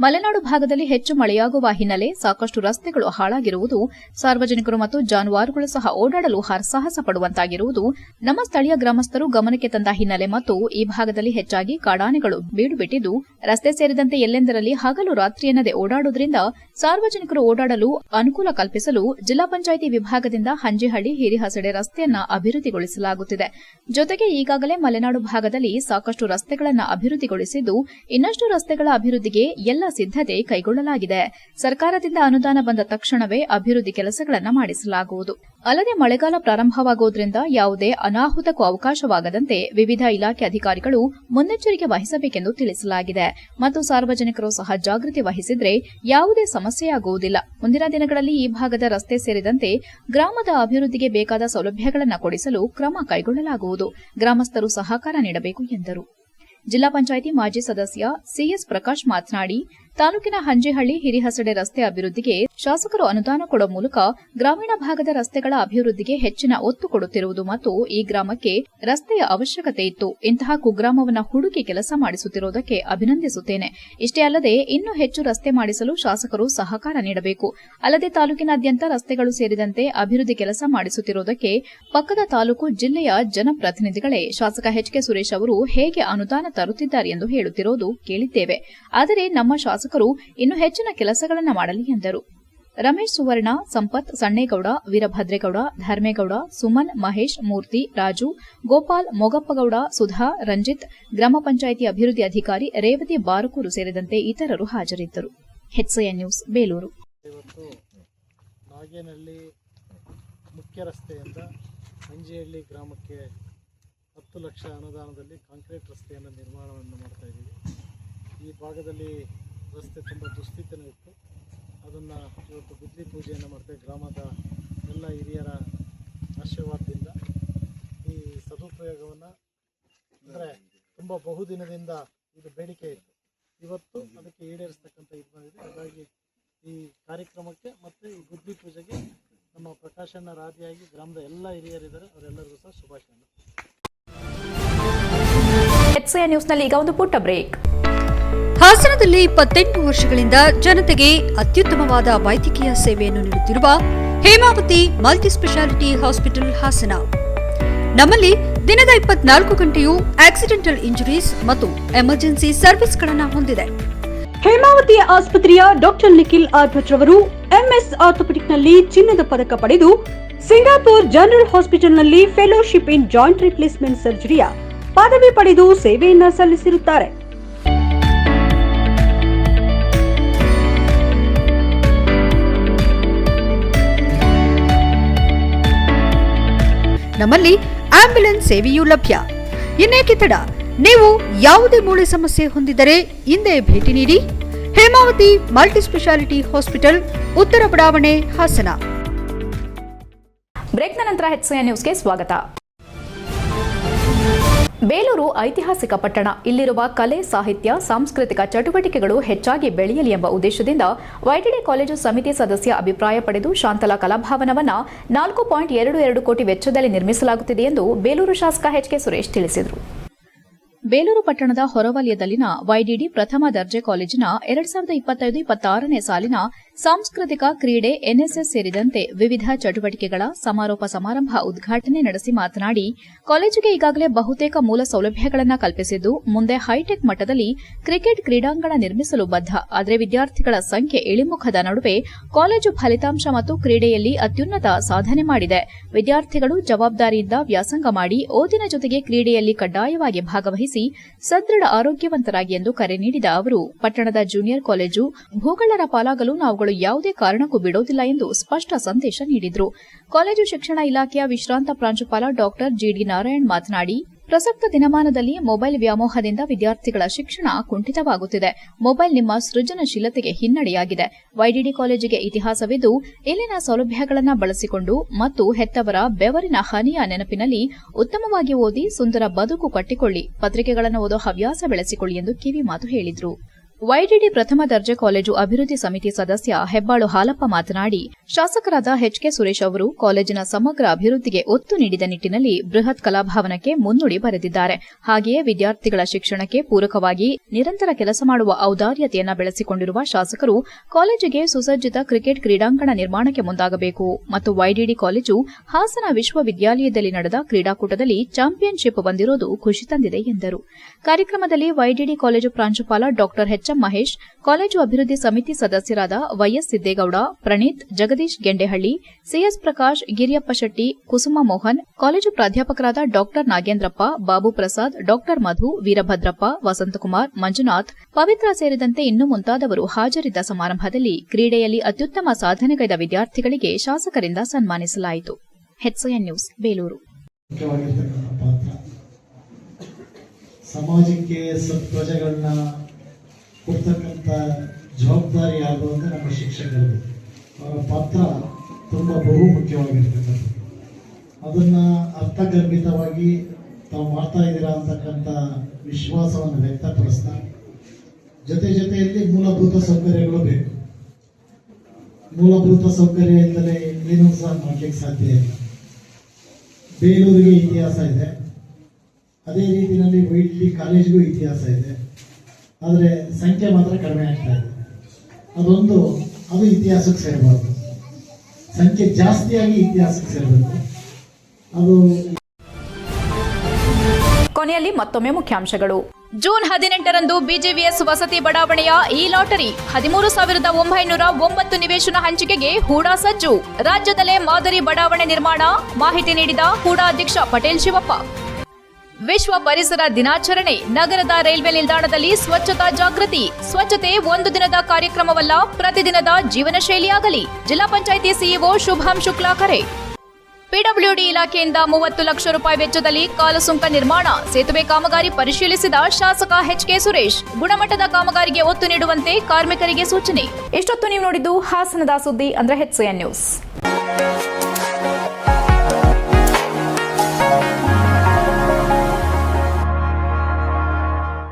ಮಲೆನಾಡು ಭಾಗದಲ್ಲಿ ಹೆಚ್ಚು ಮಳೆಯಾಗುವ ಹಿನ್ನೆಲೆ ಸಾಕಷ್ಟು ರಸ್ತೆಗಳು ಹಾಳಾಗಿರುವುದು, ಸಾರ್ವಜನಿಕರು ಮತ್ತು ಜಾನುವಾರುಗಳು ಸಹ ಓಡಾಡಲು ಹರಸಾಹಸ ಪಡುವಂತಾಗಿರುವುದು ನಮ್ಮ ಸ್ಥಳೀಯ ಗ್ರಾಮಸ್ಥರು ಗಮನಕ್ಕೆ ತಂದ ಹಿನ್ನೆಲೆ ಮತ್ತು ಈ ಭಾಗದಲ್ಲಿ ಹೆಚ್ಚಾಗಿ ಕಾಡಾನೆಗಳು ಬೀಡು ಬಿಟ್ಟಿದ್ದು, ರಸ್ತೆ ಸೇರಿದಂತೆ ಎಲ್ಲೆಂದರಲ್ಲಿ ಹಗಲು ರಾತ್ರಿ ಎನ್ನದೆ ಓಡಾಡುವುದರಿಂದ ಸಾರ್ವಜನಿಕರು ಓಡಾಡಲು ಅನುಕೂಲ ಕಲ್ಪಿಸಲು ಜಿಲ್ಲಾ ಪಂಚಾಯಿತಿ ವಿಭಾಗದಿಂದ ಹಂಜಿಹಳ್ಳಿ ಹಿರಿಹಸಡೆ ರಸ್ತೆಯನ್ನ ಅಭಿವೃದ್ಧಿಗೊಳಿಸಲಾಗುತ್ತಿದೆ. ಜೊತೆಗೆ ಈಗಾಗಲೇ ಮಲೆನಾಡು ಭಾಗದಲ್ಲಿ ಸಾಕಷ್ಟು ರಸ್ತೆಗಳನ್ನು ಅಭಿವೃದ್ಧಿಗೊಳಿಸಿದ್ದು, ಇನ್ನಷ್ಟು ರಸ್ತೆಗಳ ಅಭಿವೃದ್ಧಿಗೆ ಎಲ್ಲ ಸಿದ್ದತೆ ಕೈಗೊಳ್ಳಲಾಗಿದೆ. ಸರ್ಕಾರದಿಂದ ಅನುದಾನ ಬಂದ ತಕ್ಷಣವೇ ಅಭಿವೃದ್ಧಿ ಕೆಲಸಗಳನ್ನು ಮಾಡಿಸಲಾಗುವುದು. ಅಲ್ಲದೆ ಮಳೆಗಾಲ ಪ್ರಾರಂಭವಾಗುವುದರಿಂದ ಯಾವುದೇ ಅನಾಹುತಕ್ಕೂ ಅವಕಾಶವಾಗದಂತೆ ವಿವಿಧ ಇಲಾಖೆ ಅಧಿಕಾರಿಗಳು ಮುನ್ನೆಚ್ಚರಿಕೆ ವಹಿಸಬೇಕೆಂದು ತಿಳಿಸಲಾಗಿದೆ ಮತ್ತು ಸಾರ್ವಜನಿಕರು ಸಹ ಜಾಗೃತಿ ವಹಿಸಿದ್ರೆ ಯಾವುದೇ ಸಮಸ್ಯೆಯಾಗುವುದಿಲ್ಲ. ಮುಂದಿನ ದಿನಗಳಲ್ಲಿ ಈ ಭಾಗದ ರಸ್ತೆ ಸೇರಿದಂತೆ ಗ್ರಾಮದ ಅಭಿವೃದ್ಧಿಗೆ ಬೇಕಾದ ಸೌಲಭ್ಯಗಳನ್ನು ಕೊಡಿಸಲು ಕ್ರಮ ಕೈಗೊಳ್ಳಲಾಗುವುದು. ಗ್ರಾಮಸ್ಥರು ಸಹಕಾರ ನೀಡಬೇಕು ಎಂದರು. ಜಿಲ್ಲಾ ಪಂಚಾಯಿತಿ ಮಾಜಿ ಸದಸ್ಯ ಸಿಎಸ್ ಪ್ರಕಾಶ್ ಮಾತನಾಡಿ, ತಾಲೂಕಿನ ಹಂಜಿಹಳ್ಳಿ ಹಿರಿಹಸಡೆ ರಸ್ತೆ ಅಭಿವೃದ್ಧಿಗೆ ಶಾಸಕರು ಅನುದಾನ ಕೊಡುವ ಮೂಲಕ ಗ್ರಾಮೀಣ ಭಾಗದ ರಸ್ತೆಗಳ ಅಭಿವೃದ್ಧಿಗೆ ಹೆಚ್ಚಿನ ಒತ್ತು ಕೊಡುತ್ತಿರುವುದು ಮತ್ತು ಈ ಗ್ರಾಮಕ್ಕೆ ರಸ್ತೆಯ ಅವಶ್ಯಕತೆ ಇತ್ತು. ಇಂತಹ ಕುಗ್ರಾಮವನ್ನು ಹುಡುಕಿ ಕೆಲಸ ಮಾಡಿಸುತ್ತಿರುವುದಕ್ಕೆ ಅಭಿನಂದಿಸುತ್ತೇನೆ. ಇಷ್ಟೇ ಅಲ್ಲದೆ ಇನ್ನೂ ಹೆಚ್ಚು ರಸ್ತೆ ಮಾಡಿಸಲು ಶಾಸಕರು ಸಹಕಾರ ನೀಡಬೇಕು. ಅಲ್ಲದೆ ತಾಲೂಕಿನಾದ್ಯಂತ ರಸ್ತೆಗಳು ಸೇರಿದಂತೆ ಅಭಿವೃದ್ಧಿ ಕೆಲಸ ಮಾಡಿಸುತ್ತಿರುವುದಕ್ಕೆ ಪಕ್ಕದ ತಾಲೂಕು ಜಿಲ್ಲೆಯ ಜನಪ್ರತಿನಿಧಿಗಳೇ ಶಾಸಕ HK ಸುರೇಶ್ ಅವರು ಹೇಗೆ ಅನುದಾನ ತರುತ್ತಿದ್ದಾರೆ ಎಂದು ಹೇಳುತ್ತಿರುವುದು ಕೇಳಿದ್ದೇವೆ. ಆದರೆ ನಮ್ಮ ಶಾಸಕರು ಇನ್ನೂ ಹೆಚ್ಚಿನ ಕೆಲಸಗಳನ್ನು ಮಾಡಲಿ ಎಂದರು. ರಮೇಶ್ ಸುವರ್ಣ, ಸಂಪತ್, ಸಣ್ಣೇಗೌಡ, ವೀರಭದ್ರೇಗೌಡ, ಧರ್ಮೇಗೌಡ, ಸುಮನ್, ಮಹೇಶ್, ಮೂರ್ತಿ, ರಾಜು, ಗೋಪಾಲ್, ಮೊಗಪ್ಪಗೌಡ, ಸುಧಾ, ರಂಜಿತ್, ಗ್ರಾಮ ಪಂಚಾಯಿತಿ ಅಭಿವೃದ್ಧಿ ಅಧಿಕಾರಿ ರೇವತಿ ಬಾರಕೂರು ಸೇರಿದಂತೆ ಇತರರು ಹಾಜರಿದ್ದರು. HCN news Belur. ಇವತ್ತು ನಾಗೇನಹಳ್ಳಿ ಮುಖ್ಯ ರಸ್ತೆಯಿಂದ ಹಂಜಿಹಳ್ಳಿ ಗ್ರಾಮಕ್ಕೆ 10 ಲಕ್ಷ ಅನುದಾನದಲ್ಲಿ ಕಾಂಕ್ರೀಟ್ ರಸ್ತೆಯನ್ನು ನಿರ್ಮಾಣವನ್ನು ಮಾಡ್ತಾ ಇದ್ದೀವಿ. ಈ ಭಾಗದಲ್ಲಿ ರಸ್ತೆ ತುಂಬ ದುಸ್ಥಿತಿನೂ ಇತ್ತು. ಅದನ್ನು ಇವತ್ತು ಗುದ್ಲಿ ಪೂಜೆಯನ್ನು ಮಾಡ್ತೇವೆ. ಗ್ರಾಮದ ಎಲ್ಲ ಹಿರಿಯರ ಆಶೀರ್ವಾದದಿಂದ ಈ ಸದುಪಯೋಗವನ್ನು ಅಂದರೆ ತುಂಬ ಬಹುದಿನದಿಂದ ಇದು ಬೇಡಿಕೆ ಇತ್ತು. ಇವತ್ತು ಅದಕ್ಕೆ ಈಡೇರಿಸ್ತಕ್ಕಂಥ ಇದು ಮಾಡಿದೆ. ಹಾಗಾಗಿ ಈ ಕಾರ್ಯಕ್ರಮಕ್ಕೆ ಮತ್ತು ಈ ಗುದ್ಲಿ ಪೂಜೆಗೆ ನಮ್ಮ ಪ್ರಕಾಶಣ್ಣ ರಾದಿಯಾಗಿ ಗ್ರಾಮದ ಎಲ್ಲ ಹಿರಿಯರಿದ್ದಾರೆ, ಅವರೆಲ್ಲರಿಗೂ ಸಹ ಶುಭಾಶಯಗಳು. HCI ನ್ಯೂಸ್ನಲ್ಲಿ ಈಗ ಒಂದು ಪುಟ್ಟ ಬ್ರೇಕ್. ಹಾಸನದಲ್ಲಿ 28 ವರ್ಷಗಳಿಂದ ಜನತೆಗೆ ಅತ್ಯುತ್ತಮವಾದ ವೈದ್ಯಕೀಯ ಸೇವೆಯನ್ನು ನೀಡುತ್ತಿರುವ Hemavathi multi speciality hospital Hassan. ನಮ್ಮಲ್ಲಿ ದಿನದ 24 ಗಂಟೆಯೂ ಆಕ್ಸಿಡೆಂಟಲ್ ಇಂಜುರೀಸ್ ಮತ್ತು ಎಮರ್ಜೆನ್ಸಿ ಸರ್ವಿಸ್ಗಳನ್ನು ಹೊಂದಿದೆ. ಹೇಮಾವತಿ ಆಸ್ಪತ್ರೆಯ ಡಾಕ್ಟರ್ ನಿಖಿಲ್ ಆರ್ಭಟ್ ರವರು MS ಆರ್ಥೋಪೆಡಿಕ್ನಲ್ಲಿ ಚಿನ್ನದ ಪದಕ ಪಡೆದು ಸಿಂಗಾಪುರ್ ಜನರಲ್ ಹಾಸ್ಪಿಟಲ್ನಲ್ಲಿ ಫೆಲೋಶಿಪ್ ಇನ್ ಜಾಯಿಂಟ್ ರಿಪ್ಲೇಸ್ಮೆಂಟ್ ಸರ್ಜರಿಯ ಪದವಿ ಪಡೆದು ಸೇವೆಯನ್ನ ಸಲ್ಲಿಸಿರುತ್ತಾರೆ. ನಮ್ಮಲ್ಲಿ ಆಂಬ್ಯುಲೆನ್ಸ್ ಸೇವೆಯೂ ಲಭ್ಯ. ಇನ್ನೇಕೆ ತಡ, ನೀವು ಯಾವುದೇ ಮೂಳೆ ಸಮಸ್ಯೆ ಹೊಂದಿದ್ದರೆ ಹಿಂದೆ ಭೇಟಿ ನೀಡಿ. ಹೇಮಾವತಿ ಮಲ್ಟಿ ಸ್ಪೆಷಾಲಿಟಿ ಹಾಸ್ಪಿಟಲ್, ಉತ್ತರ ಬಡಾವಣೆ, ಹಾಸನ. ಬ್ರೇಕ್ನ ನಂತರ HCI ನ್ಯೂಸ್ಗೆ ಸ್ವಾಗತ. ಬೇಲೂರು ಐತಿಹಾಸಿಕ ಪಟ್ಟಣ. ಇಲ್ಲಿರುವ ಕಲೆ, ಸಾಹಿತ್ಯ, ಸಾಂಸ್ಕೃತಿಕ ಚಟುವಟಿಕೆಗಳು ಹೆಚ್ಚಾಗಿ ಬೆಳೆಯಲಿ ಎಂಬ ಉದ್ದೇಶದಿಂದ YDD ಕಾಲೇಜು ಸಮಿತಿ ಸದಸ್ಯ ಅಭಿಪ್ರಾಯ ಪಡೆದು ಶಾಂತಲಾ ಕಲಾಭವನವನ್ನು 4.22 ಕೋಟಿ ವೆಚ್ಚದಲ್ಲಿ ನಿರ್ಮಿಸಲಾಗುತ್ತಿದೆ ಎಂದು ಬೇಲೂರು ಶಾಸಕ HK ಸುರೇಶ್ ತಿಳಿಸಿದರು. ಬೇಲೂರು ಪಟ್ಟಣದ ಹೊರವಲಯದಲ್ಲಿನ YDD ಪ್ರಥಮ ದರ್ಜೆ ಕಾಲೇಜಿನ 2025-26ನೇ ಸಾಲಿನ ಸಾಂಸ್ಕೃತಿಕ, ಕ್ರೀಡೆ, NSS ಸೇರಿದಂತೆ ವಿವಿಧ ಚಟುವಟಿಕೆಗಳ ಸಮಾರೋಪ ಸಮಾರಂಭ ಉದ್ಘಾಟನೆ ನಡೆಸಿ ಮಾತನಾಡಿ, ಕಾಲೇಜಿಗೆ ಈಗಾಗಲೇ ಬಹುತೇಕ ಮೂಲ ಸೌಲಭ್ಯಗಳನ್ನು ಕಲ್ಪಿಸಿದ್ದು, ಮುಂದೆ ಹೈಟೆಕ್ ಮಟ್ಟದಲ್ಲಿ ಕ್ರಿಕೆಟ್ ಕ್ರೀಡಾಂಗಣ ನಿರ್ಮಿಸಲು ಬದ್ಧ. ಆದರೆ ವಿದ್ಯಾರ್ಥಿಗಳ ಸಂಖ್ಯೆ ಇಳಿಮುಖದ ನಡುವೆ ಕಾಲೇಜು ಫಲಿತಾಂಶ ಮತ್ತು ಕ್ರೀಡೆಯಲ್ಲಿ ಅತ್ಯುನ್ನತ ಸಾಧನೆ ಮಾಡಿದೆ. ವಿದ್ಯಾರ್ಥಿಗಳು ಜವಾಬ್ದಾರಿಯಿಂದ ವ್ಯಾಸಂಗ ಮಾಡಿ ಓದಿನ ಜೊತೆಗೆ ಕ್ರೀಡೆಯಲ್ಲಿ ಕಡ್ಡಾಯವಾಗಿ ಭಾಗವಹಿಸಿ ಸದೃಢ ಆರೋಗ್ಯವಂತರಾಗಿ ಎಂದು ಕರೆ ನೀಡಿದ ಅವರು, ಪಟ್ಟಣದ ಜೂನಿಯರ್ ಕಾಲೇಜು ಭೂಗಳ್ಳರ ಪಾಲಾಗಲು ನಾವುಗಳು ಯಾವುದೇ ಕಾರಣಕ್ಕೂ ಬಿಡೋದಿಲ್ಲ ಎಂದು ಸ್ಪಷ್ಟ ಸಂದೇಶ ನೀಡಿದರು. ಕಾಲೇಜು ಶಿಕ್ಷಣ ಇಲಾಖೆಯ ವಿಶ್ರಾಂತ ಪ್ರಾಂಶುಪಾಲ ಡಾಕ್ಟರ್ GD ನಾರಾಯಣ್ ಮಾತನಾಡಿ, ಪ್ರಸಕ್ತ ದಿನಮಾನದಲ್ಲಿ ಮೊಬೈಲ್ ವ್ಯಾಮೋಹದಿಂದ ವಿದ್ಯಾರ್ಥಿಗಳ ಶಿಕ್ಷಣ ಕುಂಠಿತವಾಗುತ್ತಿದೆ. ಮೊಬೈಲ್ ನಿಮ್ಮ ಸೃಜನಶೀಲತೆಗೆ ಹಿನ್ನಡೆಯಾಗಿದೆ. YDD ಕಾಲೇಜಿಗೆ ಇತಿಹಾಸವಿದ್ದು, ಇಲ್ಲಿನ ಸೌಲಭ್ಯಗಳನ್ನು ಬಳಸಿಕೊಂಡು ಮತ್ತು ಹೆತ್ತವರ ಬೆವರಿನ ಹನಿಯ ನೆನಪಿನಲ್ಲಿ ಉತ್ತಮವಾಗಿ ಓದಿ ಸುಂದರ ಬದುಕು ಕಟ್ಟಿಕೊಳ್ಳಿ, ಪತ್ರಿಕೆಗಳನ್ನು ಓದೋ ಹವ್ಯಾಸ ಬೆಳೆಸಿಕೊಳ್ಳಿ ಎಂದು ಕಿವಿ ಮಾತು ಹೇಳಿದರು. YDD ಪ್ರಥಮ ದರ್ಜೆ ಕಾಲೇಜು ಅಭಿವೃದ್ಧಿ ಸಮಿತಿ ಸದಸ್ಯ ಹೆಬ್ಬಾಳು ಹಾಲಪ್ಪ ಮಾತನಾಡಿ, ಶಾಸಕರಾದ HK ಸುರೇಶ್ ಅವರು ಕಾಲೇಜಿನ ಸಮಗ್ರ ಅಭಿವೃದ್ಧಿಗೆ ಒತ್ತು ನೀಡಿದ ನಿಟ್ಟಿನಲ್ಲಿ ಬೃಹತ್ ಕಲಾಭವನಕ್ಕೆ ಮುನ್ನುಡಿ ಬರೆದಿದ್ದಾರೆ. ಹಾಗೆಯೇ ವಿದ್ಯಾರ್ಥಿಗಳ ಶಿಕ್ಷಣಕ್ಕೆ ಪೂರಕವಾಗಿ ನಿರಂತರ ಕೆಲಸ ಮಾಡುವ ಔದಾರ್ಯತೆಯನ್ನು ಬೆಳೆಸಿಕೊಂಡಿರುವ ಶಾಸಕರು ಕಾಲೇಜಿಗೆ ಸುಸಜ್ಜಿತ ಕ್ರಿಕೆಟ್ ಕ್ರೀಡಾಂಗಣ ನಿರ್ಮಾಣಕ್ಕೆ ಮುಂದಾಗಬೇಕು ಮತ್ತು YDD ಕಾಲೇಜು ಹಾಸನ ವಿಶ್ವವಿದ್ಯಾಲಯದಲ್ಲಿ ನಡೆದ ಕ್ರೀಡಾಕೂಟದಲ್ಲಿ ಚಾಂಪಿಯನ್ಶಿಪ್ ಬಂದಿರೋದು ಖುಷಿ ತಂದಿದೆ ಎಂದರು. ಕಾರ್ಯಕ್ರಮದಲ್ಲಿ YDD ಕಾಲೇಜು ಪ್ರಾಂಶುಪಾಲ ಡಾಕ್ಟರ್ HM ಮಹೇಶ್, ಕಾಲೇಜು ಅಭಿವೃದ್ಧಿ ಸಮಿತಿ ಸದಸ್ಯರಾದ YS ಸಿದ್ದೇಗೌಡ, ಪ್ರಣೀತ್, ಜಗದೀಶ್ ಗೆಂಡೆಹಳ್ಳಿ, CS ಪ್ರಕಾಶ್, ಗಿರಿಯಪ್ಪ ಶೆಟ್ಟಿ, ಕುಸುಮ ಮೋಹನ್, ಕಾಲೇಜು ಪ್ರಾಧ್ಯಾಪಕರಾದ ಡಾಕ್ಟರ್ ನಾಗೇಂದ್ರಪ್ಪ, ಬಾಬು ಪ್ರಸಾದ್, ಡಾಕ್ಟರ್ ಮಧು, ವೀರಭದ್ರಪ್ಪ, ವಸಂತಕುಮಾರ್, ಮಂಜುನಾಥ್, ಪವಿತ್ರ ಸೇರಿದಂತೆ ಇನ್ನೂ ಮುಂತಾದವರು ಹಾಜರಿದ್ದ ಸಮಾರಂಭದಲ್ಲಿ ಕ್ರೀಡೆಯಲ್ಲಿ ಅತ್ಯುತ್ತಮ ಸಾಧನೆಗೈದ ವಿದ್ಯಾರ್ಥಿಗಳಿಗೆ ಶಾಸಕರಿಂದ ಸನ್ಮಾನಿಸಲಾಯಿತು. HCI news, Belur. ಸಮಾಜಕ್ಕೆ ಪ್ರಜೆಗಳನ್ನ ಕೊಡ್ತಕ್ಕಂಥ ಜವಾಬ್ದಾರಿ ಯಾರು ಅಂದರೆ ನಮ್ಮ ಶಿಕ್ಷಕರು. ಅವರ ಪಾತ್ರ ತುಂಬ ಬಹು ಮುಖ್ಯವಾಗಿರ್ತಕ್ಕಂಥದ್ದು. ಅದನ್ನು ಅರ್ಥಗರ್ಭಿತವಾಗಿ ತಾವು ಮಾಡ್ತಾ ಇದ್ದೀರಾ ಅಂತಕ್ಕಂಥ ವಿಶ್ವಾಸವನ್ನು ವ್ಯಕ್ತಪಡಿಸ್ತಾ, ಜೊತೆಯಲ್ಲಿ ಮೂಲಭೂತ ಸೌಕರ್ಯಗಳು ಬೇಕು. ಮೂಲಭೂತ ಸೌಕರ್ಯ ಇಲ್ಲದೆ ಏನೂ ಸಹ ಮಾಡಲಿಕ್ಕೆ ಸಾಧ್ಯ ಇಲ್ಲ. ಬೇಲೂರಿಗೆ ಇತಿಹಾಸ ಇದೆ, ಅದೇ ರೀತಿಯಲ್ಲಿ YDD ಕಾಲೇಜಿಗೂ ಇತಿಹಾಸ ಇದೆ. ಆದರೆ ಸಂಖ್ಯೆ ಮಾತ್ರ ಕಡಿಮೆ ಆಗ್ತಾ ಇದೆ. ಅದು ಇತಿಹಾಸಕ್ಕೆ ಸೇರಬಾರ್ದು. ಸಂಖ್ಯೆ ಜಾಸ್ತಿಯಾಗಿ ಇತಿಹಾಸಕ್ಕೆ ಸೇರಬೇಕು. ಅದು ಕೊನೆಯಲ್ಲಿ ಮತ್ತೊಮ್ಮೆ ಮುಖ್ಯಾಂಶಗಳು. ಜೂನ್ 18ರಂದು BJVS ವಸತಿ ಬಡಾವಣೆಯ ಈ ಲಾಟರಿ 13,909 ನಿವೇಶನ ಹಂಚಿಕೆಗೆ ಹೂಡಾ ಸಜ್ಜು. ರಾಜ್ಯದಲ್ಲೇ ಮಾದರಿ ಬಡಾವಣೆ ನಿರ್ಮಾಣ. ಮಾಹಿತಿ ನೀಡಿದ ಹೂಡಾ ಅಧ್ಯಕ್ಷ ಪಟೇಲ್ ಶಿವಪ್ಪ. ವಿಶ್ವ ಪರಿಸರ ದಿನಾಚರಣೆ. ನಗರದ ರೈಲ್ವೆ ನಿಲ್ದಾಣದಲ್ಲಿ ಸ್ವಚ್ಛತಾ ಜಾಗೃತಿ. ಸ್ವಚ್ಛತೆ ಒಂದು ದಿನದ ಕಾರ್ಯಕ್ರಮವಲ್ಲ, ಪ್ರತಿದಿನದ ಜೀವನ ಶೈಲಿಯಾಗಲಿ. ಜಿಲ್ಲಾ ಪಂಚಾಯಿತಿ ಸಿಇಒ ಶುಭಾಂ ಶುಕ್ಲಾ ಕರೆ. PWD ಇಲಾಖೆಯಿಂದ 30 ಲಕ್ಷ ರೂಪಾಯಿ ವೆಚ್ಚದಲ್ಲಿ ಕಾಲುಸುಂಕ ನಿರ್ಮಾಣ. ಸೇತುವೆ ಕಾಮಗಾರಿ ಪರಿಶೀಲಿಸಿದ ಶಾಸಕ HK ಸುರೇಶ್. ಗುಣಮಟ್ಟದ ಕಾಮಗಾರಿಗೆ ಒತ್ತು ನೀಡುವಂತೆ ಕಾರ್ಮಿಕರಿಗೆ ಸೂಚನೆ. ಇಷ್ಟೊತ್ತು ನೀವು ನೋಡಿದ್ದು ಹಾಸನದ ಸುದ್ದಿ ಅಂದ್ರೆ HCI ನ್ಯೂಸ್.